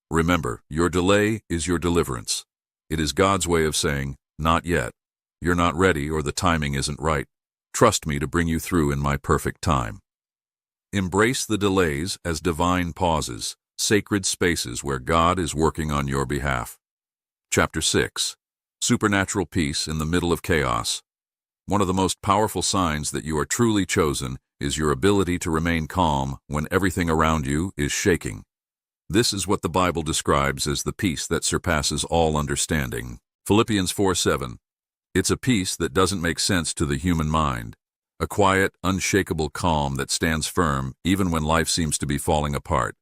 Remember, your delay is your deliverance. It is God's way of saying, "Not yet. You're not ready or the timing isn't right. Trust me to bring you through in my perfect time." Embrace the delays as divine pauses, sacred spaces where God is working on your behalf. Chapter 6. Supernatural Peace in the Middle of Chaos. One of the most powerful signs that you are truly chosen is your ability to remain calm when everything around you is shaking. This is what the Bible describes as the peace that surpasses all understanding. Philippians 4:7. It's a peace that doesn't make sense to the human mind. A quiet, unshakable calm that stands firm even when life seems to be falling apart.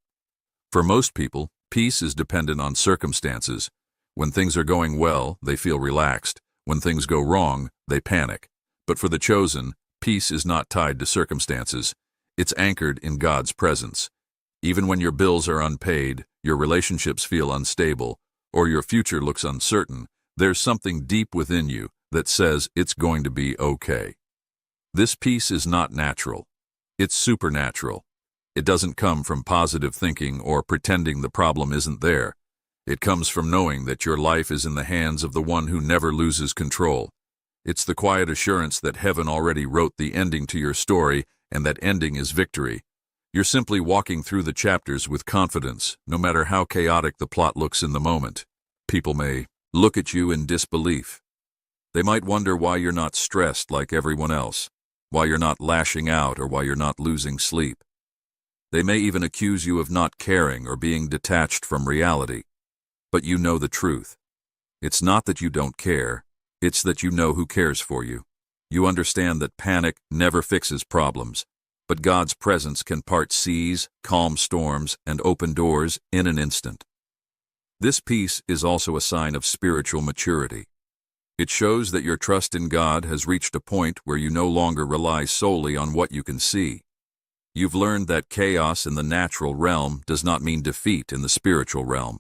For most people, peace is dependent on circumstances. When things are going well, they feel relaxed. When things go wrong, they panic. But for the chosen, peace is not tied to circumstances. It's anchored in God's presence. Even when your bills are unpaid, your relationships feel unstable, or your future looks uncertain, there's something deep within you that says it's going to be okay. This peace is not natural. It's supernatural. It doesn't come from positive thinking or pretending the problem isn't there. It comes from knowing that your life is in the hands of the one who never loses control. It's the quiet assurance that heaven already wrote the ending to your story, and that ending is victory. You're simply walking through the chapters with confidence, no matter how chaotic the plot looks in the moment. People may look at you in disbelief. They might wonder why you're not stressed like everyone else, why you're not lashing out, or why you're not losing sleep. They may even accuse you of not caring or being detached from reality. but you know the truth. It's not that you don't care, it's that you know who cares for you. You understand that panic never fixes problems, but God's presence can part seas, calm storms, and open doors in an instant. This peace is also a sign of spiritual maturity. It shows that your trust in God has reached a point where you no longer rely solely on what you can see. You've learned that chaos in the natural realm does not mean defeat in the spiritual realm.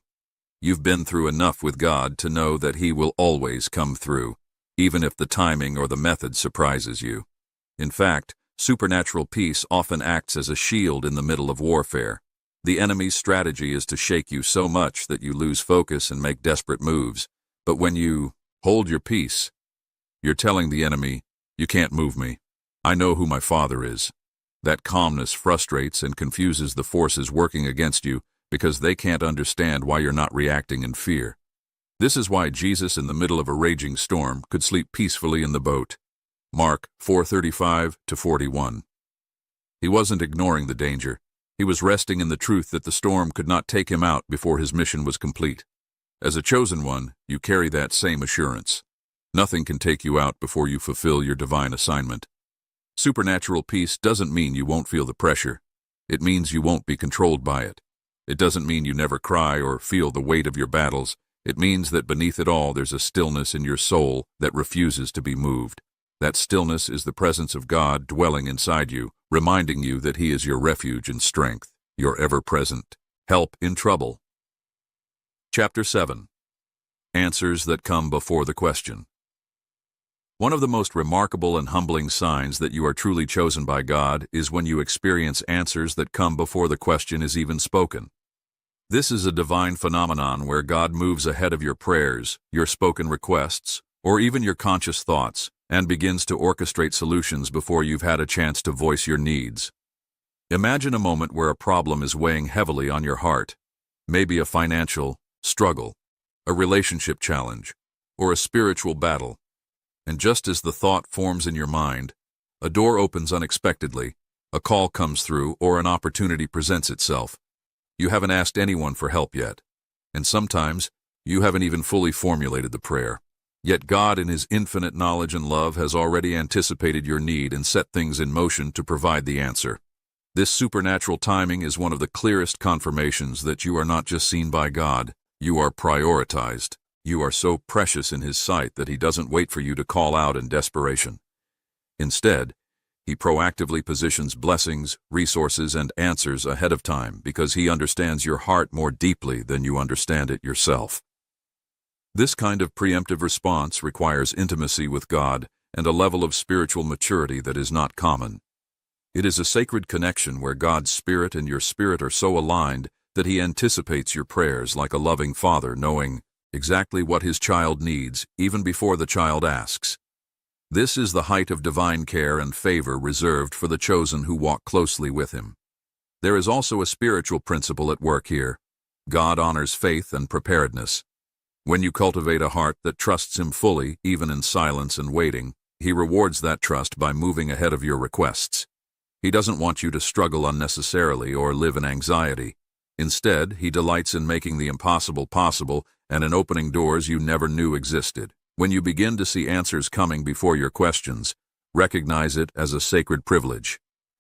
You've been through enough with God to know that He will always come through, even if the timing or the method surprises you. In fact, supernatural peace often acts as a shield in the middle of warfare. The enemy's strategy is to shake you so much that you lose focus and make desperate moves. But when you hold your peace, you're telling the enemy, "You can't move me. I know who my Father is." That calmness frustrates and confuses the forces working against you because they can't understand why you're not reacting in fear. This is why Jesus, in the middle of a raging storm, could sleep peacefully in the boat. Mark 4:35-41. He wasn't ignoring the danger. He was resting in the truth that the storm could not take him out before his mission was complete. As a chosen one, you carry that same assurance. Nothing can take you out before you fulfill your divine assignment. Supernatural peace doesn't mean you won't feel the pressure. It means you won't be controlled by it. It doesn't mean you never cry or feel the weight of your battles. It means that beneath it all there's a stillness in your soul that refuses to be moved. That stillness is the presence of God dwelling inside you, reminding you that He is your refuge and strength, your ever-present help in trouble. Chapter 7. Answers that come before the question. One of the most remarkable and humbling signs that you are truly chosen by God is when you experience answers that come before the question is even spoken. This is a divine phenomenon where God moves ahead of your prayers, your spoken requests, or even your conscious thoughts, and begins to orchestrate solutions before you've had a chance to voice your needs. Imagine a moment where a problem is weighing heavily on your heart, maybe a financial struggle, a relationship challenge, or a spiritual battle. And just as the thought forms in your mind, a door opens unexpectedly, a call comes through, or an opportunity presents itself. You haven't asked anyone for help yet, and sometimes you haven't even fully formulated the prayer. Yet God, in His infinite knowledge and love, has already anticipated your need and set things in motion to provide the answer. This supernatural timing is one of the clearest confirmations that you are not just seen by God, you are prioritized. You are so precious in His sight that He doesn't wait for you to call out in desperation. Instead, He proactively positions blessings, resources, and answers ahead of time because He understands your heart more deeply than you understand it yourself. This kind of preemptive response requires intimacy with God and a level of spiritual maturity that is not common. It is a sacred connection where God's Spirit and your spirit are so aligned that He anticipates your prayers like a loving father, knowing exactly what his child needs even before the child asks. This is the height of divine care and favor reserved for the chosen who walk closely with Him. There is also a spiritual principle at work here. God honors faith and preparedness. When you cultivate a heart that trusts Him fully, even in silence and waiting, He rewards that trust by moving ahead of your requests. He doesn't want you to struggle unnecessarily or live in anxiety. Instead, He delights in making the impossible possible and in opening doors you never knew existed. When you begin to see answers coming before your questions, recognize it as a sacred privilege.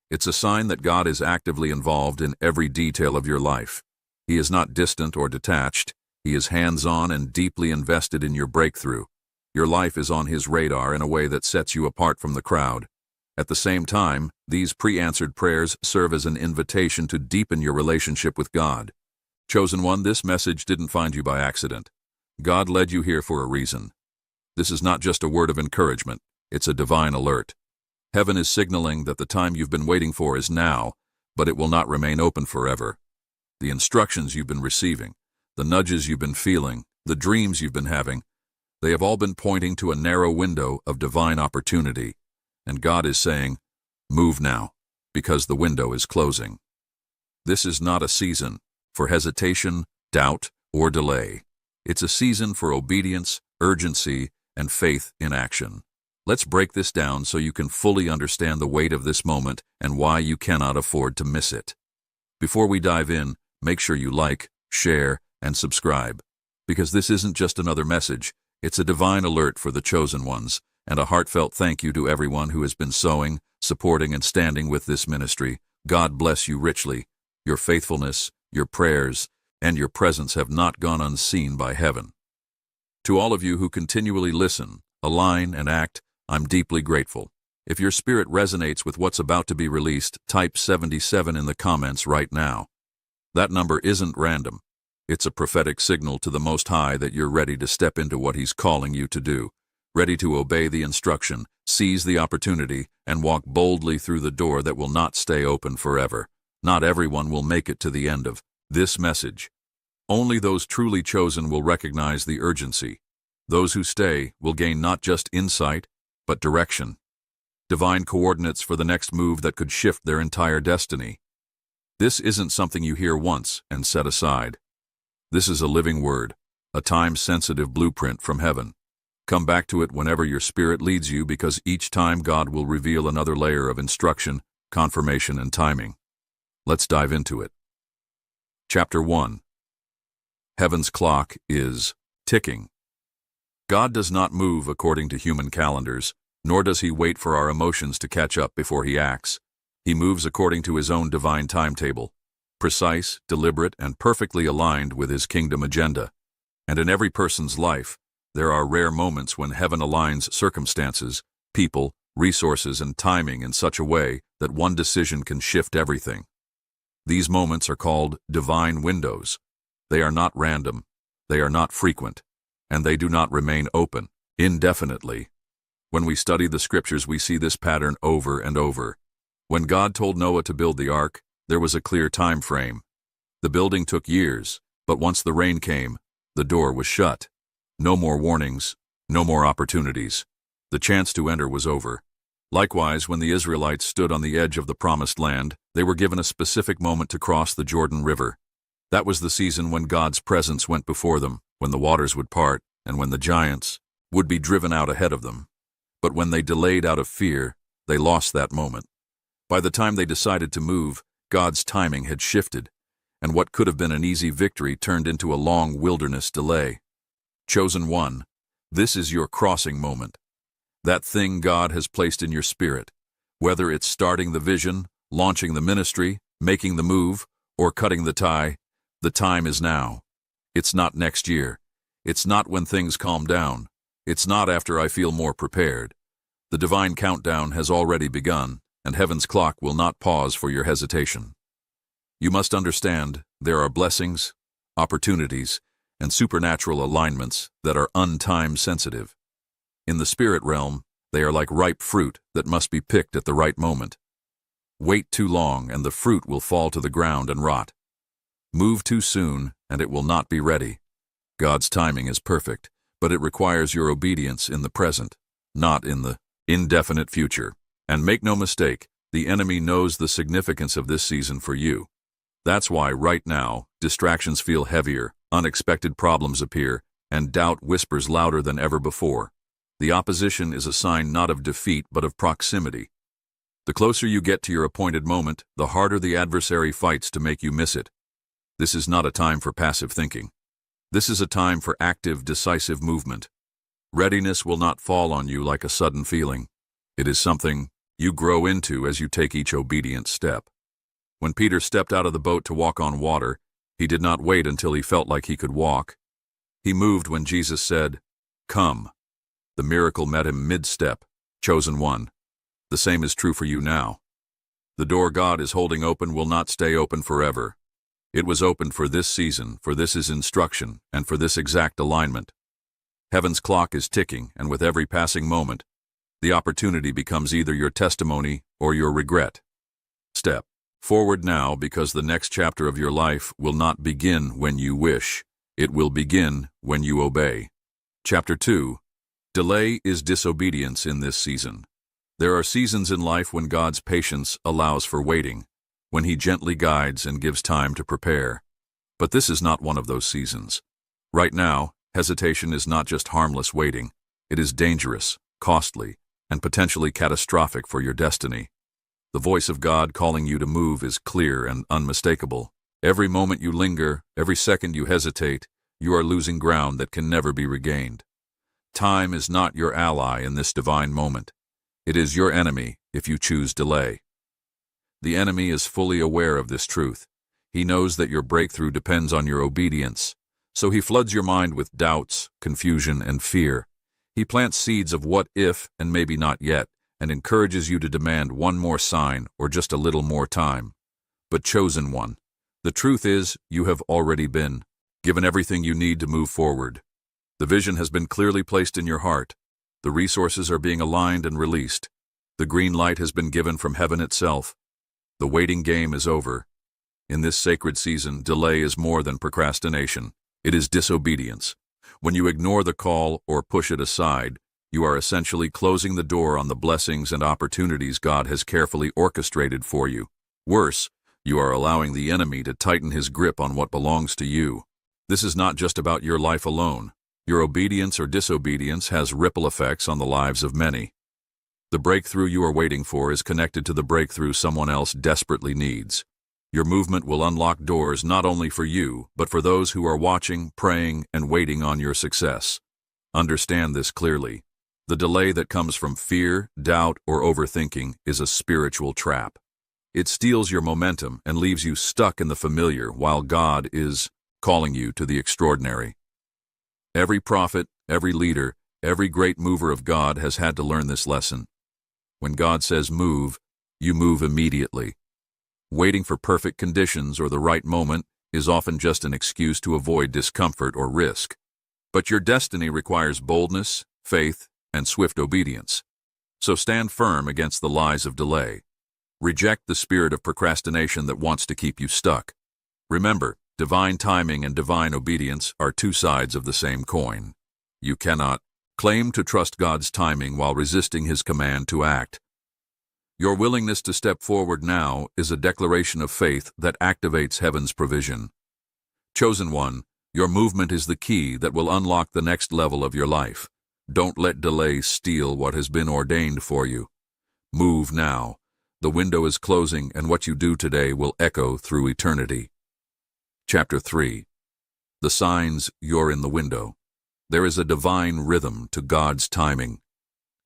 It's a sign that God is actively involved in every detail of your life. He is not distant or detached. He is hands-on and deeply invested in your breakthrough. Your life is on His radar in a way that sets you apart from the crowd. At the same time, these pre-answered prayers serve as an invitation to deepen your relationship with God. Chosen one, this message didn't find you by accident. God led you here for a reason. This is not just a word of encouragement, it's a divine alert. Heaven is signaling that the time you've been waiting for is now, but it will not remain open forever. The instructions you've been receiving, the nudges you've been feeling, the dreams you've been having, they have all been pointing to a narrow window of divine opportunity. And God is saying, move now, because the window is closing. This is not a season for hesitation, doubt, or delay. It's a season for obedience, urgency, and faith in action. Let's break this down so you can fully understand the weight of this moment and why you cannot afford to miss it. Before we dive in, make sure you like, share, and subscribe. because this isn't just another message, it's a divine alert for the chosen ones, and a heartfelt thank you to everyone who has been sowing, supporting, and standing with this ministry. God bless you richly. Your faithfulness, your prayers, and your presence have not gone unseen by heaven. To all of you who continually listen, align, and act, I'm deeply grateful. If your spirit resonates with what's about to be released, type 77 in the comments right now. That number isn't random. It's a prophetic signal to the Most High that you're ready to step into what He's calling you to do, ready to obey the instruction, seize the opportunity, and walk boldly through the door that will not stay open forever. Not everyone will make it to the end of this message. Only those truly chosen will recognize the urgency. Those who stay will gain not just insight, but direction. Divine coordinates for the next move that could shift their entire destiny. This isn't something you hear once and set aside. This is a living word, a time-sensitive blueprint from heaven. Come back to it whenever your spirit leads you, because each time God will reveal another layer of instruction, confirmation, and timing. Let's dive into it. Chapter 1. Heaven's clock is ticking. God does not move according to human calendars, nor does He wait for our emotions to catch up before He acts. He moves according to His own divine timetable, precise, deliberate, and perfectly aligned with His kingdom agenda. And in every person's life, there are rare moments when heaven aligns circumstances, people, resources, and timing in such a way that one decision can shift everything. These moments are called divine windows. They are not random, they are not frequent, and they do not remain open indefinitely. When we study the scriptures, we see this pattern over and over. When God told Noah to build the ark, there was a clear time frame. The building took years, but once the rain came, the door was shut. No more warnings, no more opportunities. The chance to enter was over. Likewise, when the Israelites stood on the edge of the promised land, they were given a specific moment to cross the Jordan River. That was the season when God's presence went before them, when the waters would part, and when the giants would be driven out ahead of them. But when they delayed out of fear, they lost that moment. By the time they decided to move, God's timing had shifted, and what could have been an easy victory turned into a long wilderness delay. Chosen one, this is your crossing moment. That thing God has placed in your spirit, whether it's starting the vision, launching the ministry, making the move, or cutting the tie, the time is now. It's not next year. It's not when things calm down. It's not after I feel more prepared. The divine countdown has already begun, and heaven's clock will not pause for your hesitation. You must understand there are blessings, opportunities, and supernatural alignments that are untime sensitive. In the spirit realm, they are like ripe fruit that must be picked at the right moment. Wait too long and the fruit will fall to the ground and rot. Move too soon and it will not be ready. God's timing is perfect, but it requires your obedience in the present, not in the indefinite future. And make no mistake, the enemy knows the significance of this season for you. That's why right now, distractions feel heavier, unexpected problems appear, and doubt whispers louder than ever before. The opposition is a sign not of defeat but of proximity. The closer you get to your appointed moment, the harder the adversary fights to make you miss it. This is not a time for passive thinking. This is a time for active, decisive movement. Readiness will not fall on you like a sudden feeling. It is something you grow into as you take each obedient step. When Peter stepped out of the boat to walk on water, he did not wait until he felt like he could walk. He moved when Jesus said, "Come." The miracle met him mid-step, chosen one. The same is true for you now. The door God is holding open will not stay open forever. It was opened for this season, for this is instruction, and for this exact alignment. Heaven's clock is ticking, and with every passing moment, the opportunity becomes either your testimony or your regret. Step forward now, because the next chapter of your life will not begin when you wish. It will begin when you obey. Chapter 2. Delay is disobedience in this season. There are seasons in life when God's patience allows for waiting, when He gently guides and gives time to prepare. But this is not one of those seasons. Right now, hesitation is not just harmless waiting. It is dangerous, costly, and potentially catastrophic for your destiny. The voice of God calling you to move is clear and unmistakable. Every moment you linger, every second you hesitate, you are losing ground that can never be regained. Time is not your ally in this divine moment. It is your enemy if you choose delay. The enemy is fully aware of this truth. He knows that your breakthrough depends on your obedience, so he floods your mind with doubts, confusion, and fear. He plants seeds of what if and maybe not yet, and encourages you to demand one more sign or just a little more time. But chosen one, the truth is you have already been given everything you need to move forward. The vision has been clearly placed in your heart. The resources are being aligned and released. The green light has been given from heaven itself. The waiting game is over. In this sacred season, delay is more than procrastination. It is disobedience. When you ignore the call or push it aside, you are essentially closing the door on the blessings and opportunities God has carefully orchestrated for you. Worse, you are allowing the enemy to tighten his grip on what belongs to you. This is not just about your life alone. Your obedience or disobedience has ripple effects on the lives of many. The breakthrough you are waiting for is connected to the breakthrough someone else desperately needs. Your movement will unlock doors not only for you, but for those who are watching, praying, and waiting on your success. Understand this clearly. The delay that comes from fear, doubt, or overthinking is a spiritual trap. It steals your momentum and leaves you stuck in the familiar while God is calling you to the extraordinary. Every prophet, every leader, every great mover of God has had to learn this lesson. When God says move, you move immediately. Waiting for perfect conditions or the right moment is often just an excuse to avoid discomfort or risk. But your destiny requires boldness, faith, and swift obedience. So stand firm against the lies of delay. Reject the spirit of procrastination that wants to keep you stuck. Remember, divine timing and divine obedience are two sides of the same coin. You cannot claim to trust God's timing while resisting His command to act. Your willingness to step forward now is a declaration of faith that activates heaven's provision. Chosen one, your movement is the key that will unlock the next level of your life. Don't let delay steal what has been ordained for you. Move now. The window is closing, and what you do today will echo through eternity. Chapter 3. The signs you're in the window. There is a divine rhythm to God's timing.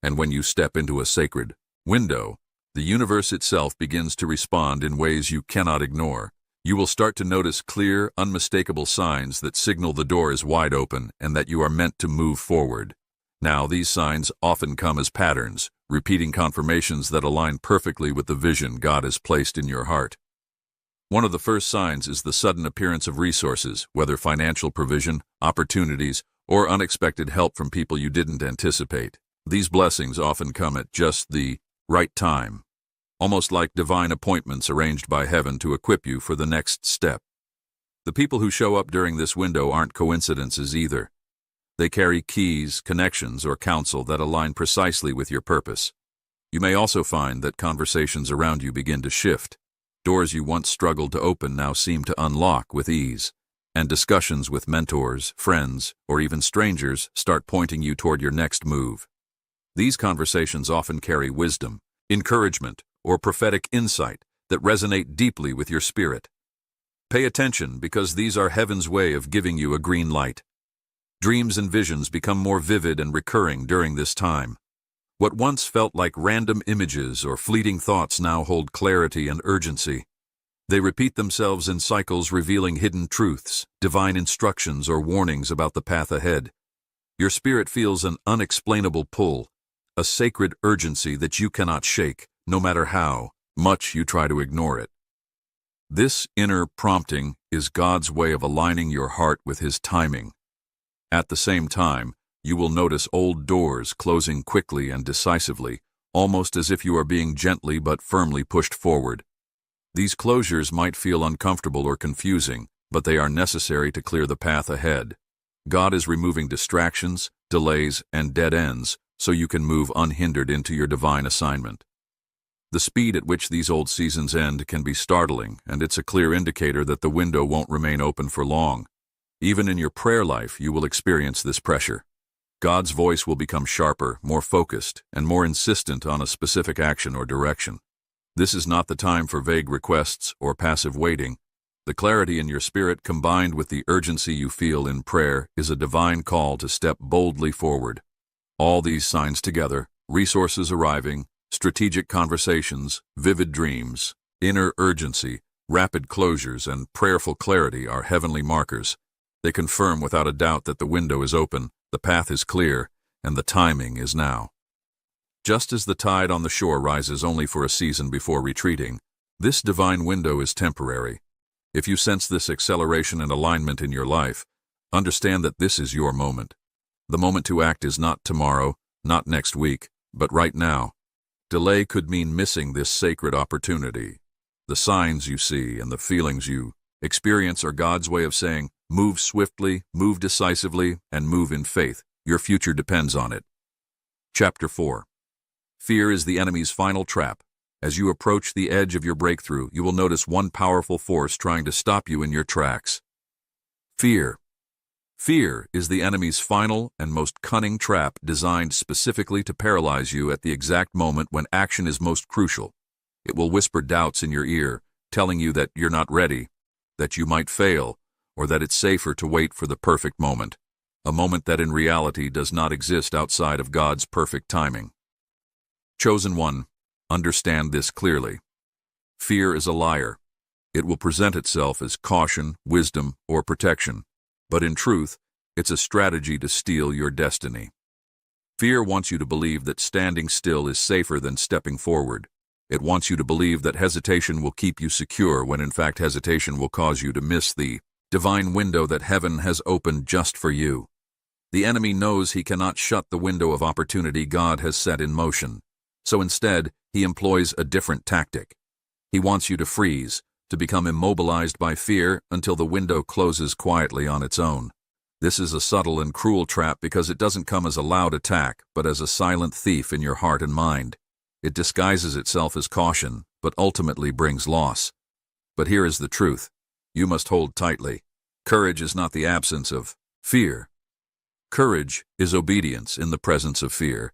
And when you step into a sacred window, the universe itself begins to respond in ways you cannot ignore. You will start to notice clear, unmistakable signs that signal the door is wide open and that you are meant to move forward. Now, these signs often come as patterns, repeating confirmations that align perfectly with the vision God has placed in your heart. One of the first signs is the sudden appearance of resources, whether financial provision, opportunities, or unexpected help from people you didn't anticipate. These blessings often come at just the right time, almost like divine appointments arranged by heaven to equip you for the next step. The people who show up during this window aren't coincidences either. They carry keys, connections, or counsel that align precisely with your purpose. You may also find that conversations around you begin to shift. Doors you once struggled to open now seem to unlock with ease, and discussions with mentors, friends, or even strangers start pointing you toward your next move. These conversations often carry wisdom, encouragement, or prophetic insight that resonate deeply with your spirit. Pay attention, because these are heaven's way of giving you a green light. Dreams and visions become more vivid and recurring during this time. What once felt like random images or fleeting thoughts now hold clarity and urgency. They repeat themselves in cycles, revealing hidden truths, divine instructions, or warnings about the path ahead. Your spirit feels an unexplainable pull, a sacred urgency that you cannot shake, no matter how much you try to ignore it. This inner prompting is God's way of aligning your heart with His timing. At the same time, you will notice old doors closing quickly and decisively, almost as if you are being gently but firmly pushed forward. These closures might feel uncomfortable or confusing, but they are necessary to clear the path ahead. God is removing distractions, delays, and dead ends so you can move unhindered into your divine assignment. The speed at which these old seasons end can be startling, and it's a clear indicator that the window won't remain open for long. Even in your prayer life, you will experience this pressure. God's voice will become sharper, more focused, and more insistent on a specific action or direction. This is not the time for vague requests or passive waiting. The clarity in your spirit combined with the urgency you feel in prayer is a divine call to step boldly forward. All these signs together, resources arriving, strategic conversations, vivid dreams, inner urgency, rapid closures, and prayerful clarity are heavenly markers. They confirm without a doubt that the window is open, the path is clear, and the timing is now. Just as the tide on the shore rises only for a season before retreating, this divine window is temporary. If you sense this acceleration and alignment in your life, understand that this is your moment. The moment to act is not tomorrow, not next week, but right now. Delay could mean missing this sacred opportunity. The signs you see and the feelings you experience are God's way of saying, move swiftly, move decisively, and move in faith. Your future depends on it. Chapter 4. Fear is the enemy's final trap. As you approach the edge of your breakthrough, you will notice one powerful force trying to stop you in your tracks. Fear. Fear is the enemy's final and most cunning trap designed specifically to paralyze you at the exact moment when action is most crucial. It will whisper doubts in your ear, telling you that you're not ready, that you might fail, or that it's safer to wait for the perfect moment, a moment that in reality does not exist outside of God's perfect timing. Chosen one, understand this clearly. Fear is a liar. It will present itself as caution, wisdom, or protection, but in truth, it's a strategy to steal your destiny. Fear wants you to believe that standing still is safer than stepping forward. It wants you to believe that hesitation will keep you secure when in fact hesitation will cause you to miss the divine window that heaven has opened just for you. The enemy knows he cannot shut the window of opportunity God has set in motion. So instead, he employs a different tactic. He wants you to freeze, to become immobilized by fear until the window closes quietly on its own. This is a subtle and cruel trap because it doesn't come as a loud attack, but as a silent thief in your heart and mind. It disguises itself as caution, but ultimately brings loss. But here is the truth. You must hold tightly. Courage is not the absence of fear. Courage is obedience in the presence of fear.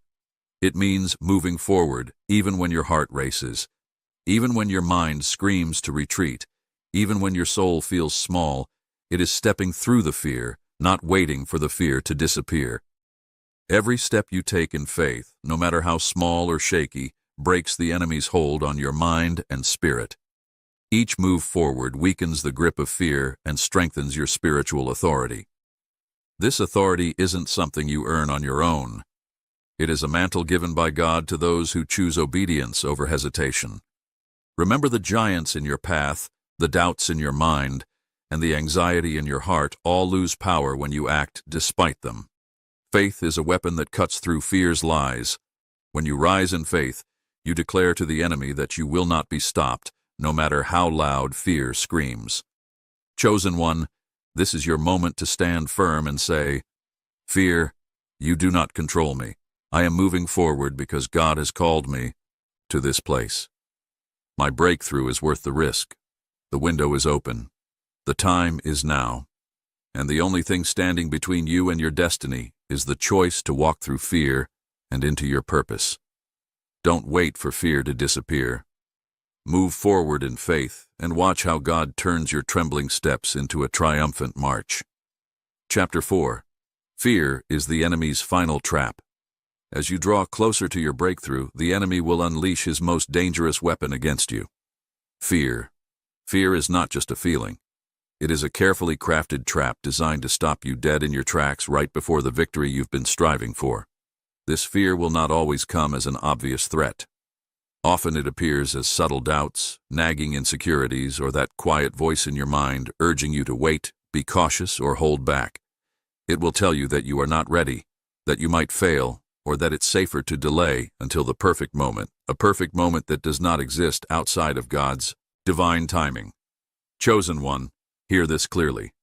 It means moving forward, even when your heart races, even when your mind screams to retreat, even when your soul feels small. It is stepping through the fear, not waiting for the fear to disappear. Every step you take in faith, no matter how small or shaky, breaks the enemy's hold on your mind and spirit. Each move forward weakens the grip of fear and strengthens your spiritual authority. This authority isn't something you earn on your own. It is a mantle given by God to those who choose obedience over hesitation. Remember, the giants in your path, the doubts in your mind, and the anxiety in your heart all lose power when you act despite them. Faith is a weapon that cuts through fear's lies. When you rise in faith, you declare to the enemy that you will not be stopped, no matter how loud fear screams. Chosen one, this is your moment to stand firm and say, "Fear, you do not control me. I am moving forward because God has called me to this place. My breakthrough is worth the risk. The window is open. The time is now. And the only thing standing between you and your destiny is the choice to walk through fear and into your purpose. Don't wait for fear to disappear. Move forward in faith and watch how God turns your trembling steps into a triumphant march." Chapter 4. Fear is the enemy's final trap. As you draw closer to your breakthrough, the enemy will unleash his most dangerous weapon against you. Fear. Fear is not just a feeling. It is a carefully crafted trap designed to stop you dead in your tracks right before the victory you've been striving for. This fear will not always come as an obvious threat. Often it appears as subtle doubts, nagging insecurities, or that quiet voice in your mind urging you to wait, be cautious, or hold back. It will tell you that you are not ready, that you might fail, or that it's safer to delay until the perfect moment, a perfect moment that does not exist outside of God's divine timing. Chosen one, hear this clearly.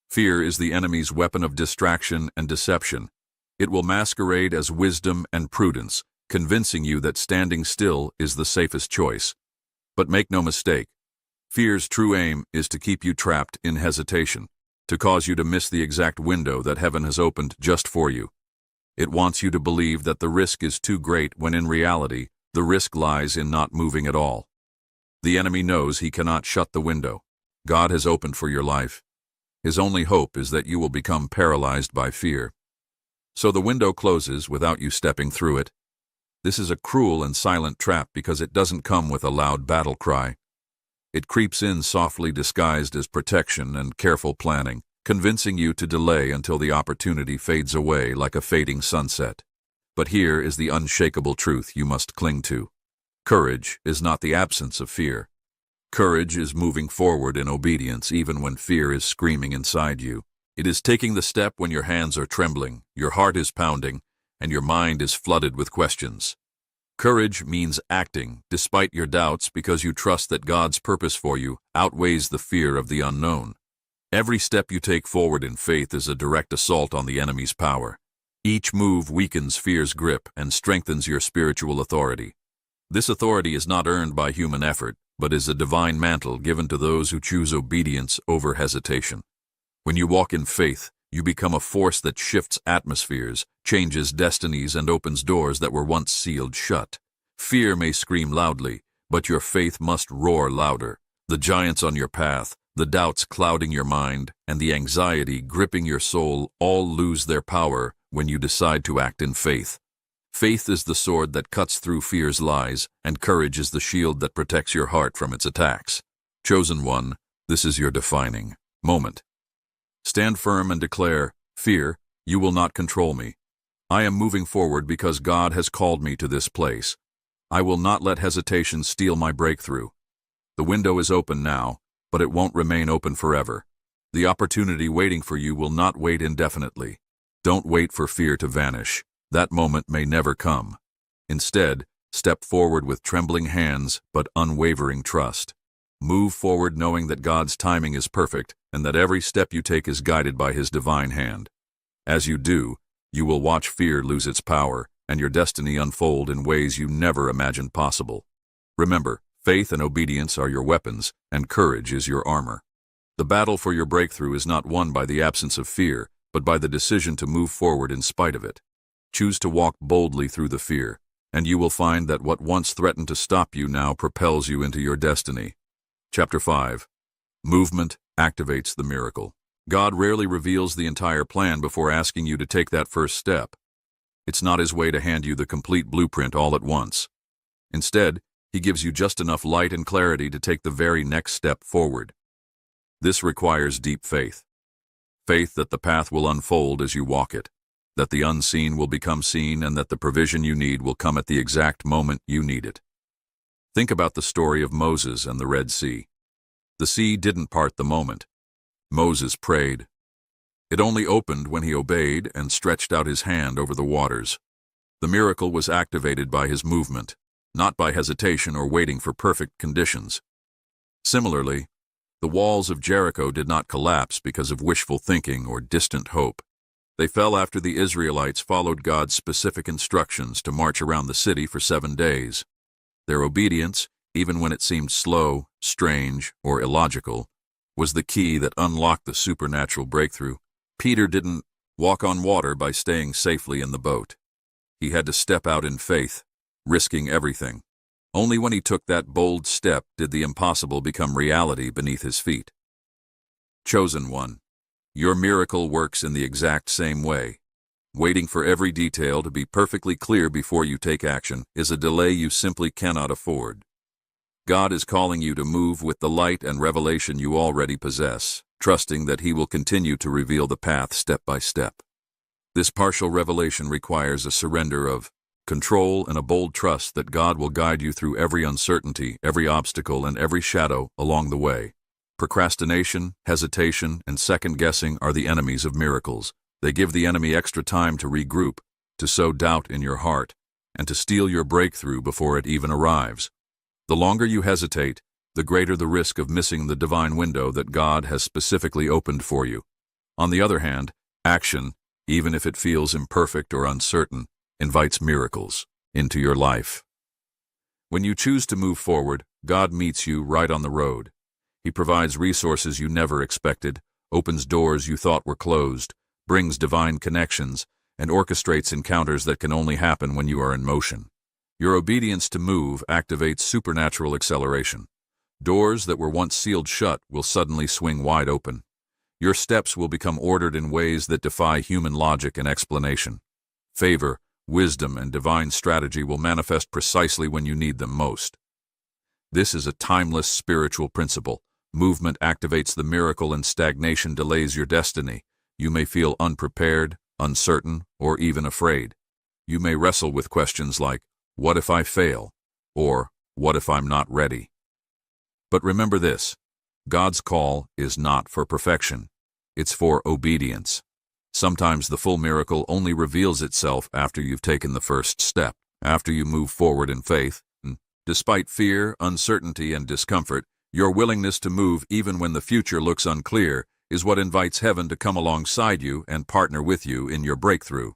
Fear is the enemy's weapon of distraction and deception. It will masquerade as wisdom and prudence, convincing you that standing still is the safest choice. But make no mistake, fear's true aim is to keep you trapped in hesitation, to cause you to miss the exact window that heaven has opened just for you. It wants you to believe that the risk is too great when in reality, the risk lies in not moving at all. The enemy knows he cannot shut the window. God has opened for your life. His only hope is that you will become paralyzed by fear. So the window closes without you stepping through it. This is a cruel and silent trap because it doesn't come with a loud battle cry. It creeps in softly disguised as protection and careful planning, convincing you to delay until the opportunity fades away like a fading sunset. But here is the unshakable truth you must cling to. Courage is not the absence of fear. Courage is moving forward in obedience even when fear is screaming inside you. It is taking the step when your hands are trembling, your heart is pounding, and your mind is flooded with questions. Courage means acting despite your doubts because you trust that God's purpose for you outweighs the fear of the unknown. Every step you take forward in faith is a direct assault on the enemy's power. Each move weakens fear's grip and strengthens your spiritual authority. This authority is not earned by human effort, but is a divine mantle given to those who choose obedience over hesitation. When you walk in faith, you become a force that shifts atmospheres, changes destinies, and opens doors that were once sealed shut. Fear may scream loudly, but your faith must roar louder. The giants on your path, the doubts clouding your mind, and the anxiety gripping your soul all lose their power when you decide to act in faith. Faith is the sword that cuts through fear's lies, and courage is the shield that protects your heart from its attacks. Chosen one, this is your defining moment. Stand firm and declare, "Fear, you will not control me. I am moving forward because God has called me to this place. I will not let hesitation steal my breakthrough." The window is open now, but it won't remain open forever. The opportunity waiting for you will not wait indefinitely. Don't wait for fear to vanish. That moment may never come. Instead, step forward with trembling hands but unwavering trust. Move forward knowing that God's timing is perfect and that every step you take is guided by His divine hand. As you do, you will watch fear lose its power and your destiny unfold in ways you never imagined possible. Remember, faith and obedience are your weapons, and courage is your armor. The battle for your breakthrough is not won by the absence of fear, but by the decision to move forward in spite of it. Choose to walk boldly through the fear, and you will find that what once threatened to stop you now propels you into your destiny. Chapter 5. Movement activates the miracle. God rarely reveals the entire plan before asking you to take that first step. It's not His way to hand you the complete blueprint all at once. Instead, He gives you just enough light and clarity to take the very next step forward. This requires deep faith. Faith that the path will unfold as you walk it, that the unseen will become seen, and that the provision you need will come at the exact moment you need it. Think about the story of Moses and the Red Sea. The sea didn't part the moment. Moses prayed. It only opened when he obeyed and stretched out his hand over the waters. The miracle was activated by his movement, not by hesitation or waiting for perfect conditions. Similarly, the walls of Jericho did not collapse because of wishful thinking or distant hope. They fell after the Israelites followed God's specific instructions to march around the city for 7 days. Their obedience, even when it seemed slow, strange, or illogical, was the key that unlocked the supernatural breakthrough. Peter didn't walk on water by staying safely in the boat. He had to step out in faith, risking everything. Only when he took that bold step did the impossible become reality beneath his feet. Chosen one, your miracle works in the exact same way. Waiting for every detail to be perfectly clear before you take action is a delay you simply cannot afford. God is calling you to move with the light and revelation you already possess, trusting that He will continue to reveal the path step by step. This partial revelation requires a surrender of control and a bold trust that God will guide you through every uncertainty, every obstacle, and every shadow along the way. Procrastination, hesitation, and second-guessing are the enemies of miracles. They give the enemy extra time to regroup, to sow doubt in your heart, and to steal your breakthrough before it even arrives. The longer you hesitate, the greater the risk of missing the divine window that God has specifically opened for you. On the other hand, action, even if it feels imperfect or uncertain, invites miracles into your life. When you choose to move forward, God meets you right on the road. He provides resources you never expected, opens doors you thought were closed, brings divine connections, and orchestrates encounters that can only happen when you are in motion. Your obedience to move activates supernatural acceleration. Doors that were once sealed shut will suddenly swing wide open. Your steps will become ordered in ways that defy human logic and explanation. Favor, wisdom, and divine strategy will manifest precisely when you need them most. This is a timeless spiritual principle. Movement activates the miracle and stagnation delays your destiny. You may feel unprepared, uncertain, or even afraid. You may wrestle with questions like, "What if I fail?" or "What if I'm not ready?" But remember this, God's call is not for perfection. It's for obedience. Sometimes the full miracle only reveals itself after you've taken the first step, after you move forward in faith. Despite fear, uncertainty, and discomfort, your willingness to move even when the future looks unclear is what invites heaven to come alongside you and partner with you in your breakthrough.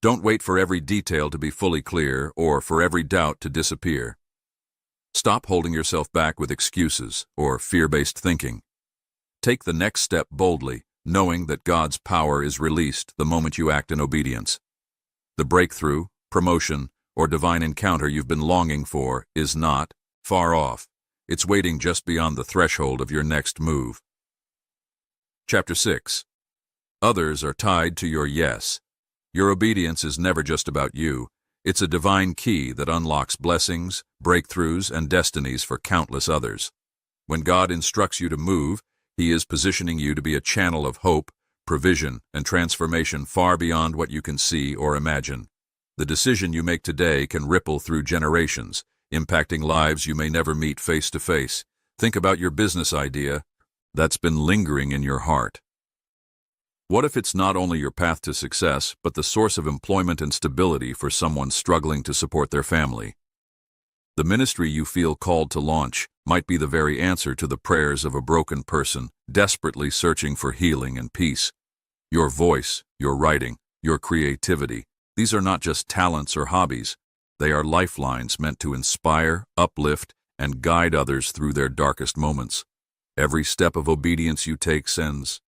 Don't wait for every detail to be fully clear or for every doubt to disappear. Stop holding yourself back with excuses or fear-based thinking. Take the next step boldly, knowing that God's power is released the moment you act in obedience. The breakthrough, promotion, or divine encounter you've been longing for is not far off. It's waiting just beyond the threshold of your next move. Chapter 6. Others are tied to your yes. Your obedience is never just about you. It's a divine key that unlocks blessings, breakthroughs, and destinies for countless others. When God instructs you to move, He is positioning you to be a channel of hope, provision, and transformation far beyond what you can see or imagine. The decision you make today can ripple through generations, impacting lives you may never meet face to face. Think about your business idea that's been lingering in your heart. What if it's not only your path to success, but the source of employment and stability for someone struggling to support their family? The ministry you feel called to launch might be the very answer to the prayers of a broken person desperately searching for healing and peace. Your voice, your writing, your creativity, these are not just talents or hobbies. They are lifelines meant to inspire, uplift, and guide others through their darkest moments. Every step of obedience you take sends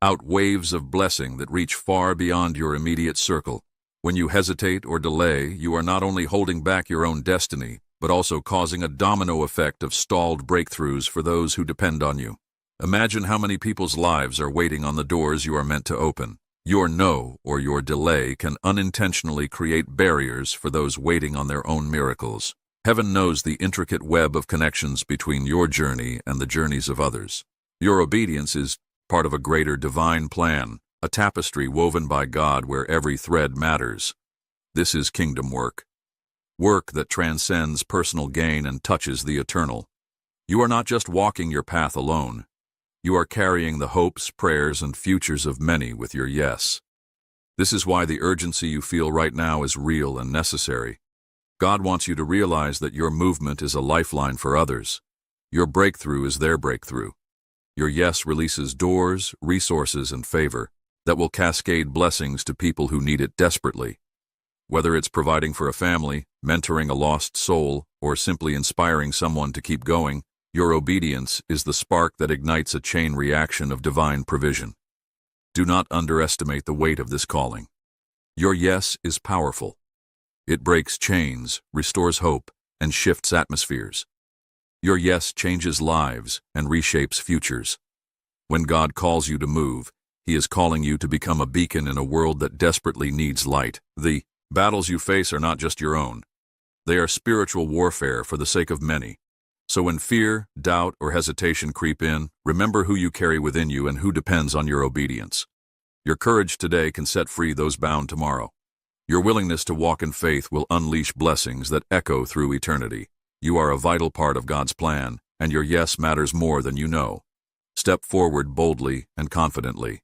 out waves of blessing that reach far beyond your immediate circle. When you hesitate or delay, you are not only holding back your own destiny, but also causing a domino effect of stalled breakthroughs for those who depend on you. Imagine how many people's lives are waiting on the doors you are meant to open. Your no or your delay can unintentionally create barriers for those waiting on their own miracles. Heaven knows the intricate web of connections between your journey and the journeys of others. Your obedience is part of a greater divine plan, a tapestry woven by God where every thread matters. This is kingdom work. Work that transcends personal gain and touches the eternal. You are not just walking your path alone. You are carrying the hopes, prayers, and futures of many with your yes. This is why the urgency you feel right now is real and necessary. God wants you to realize that your movement is a lifeline for others. Your breakthrough is their breakthrough. Your yes releases doors, resources, and favor that will cascade blessings to people who need it desperately. Whether it's providing for a family, mentoring a lost soul, or simply inspiring someone to keep going, your obedience is the spark that ignites a chain reaction of divine provision. Do not underestimate the weight of this calling. Your yes is powerful. It breaks chains, restores hope, and shifts atmospheres. Your yes changes lives and reshapes futures. When God calls you to move, He is calling you to become a beacon in a world that desperately needs light. The battles you face are not just your own. They are spiritual warfare for the sake of many. So when fear, doubt, or hesitation creep in, remember who you carry within you and who depends on your obedience. Your courage today can set free those bound tomorrow. Your willingness to walk in faith will unleash blessings that echo through eternity. You are a vital part of God's plan, and your yes matters more than you know. Step forward boldly and confidently.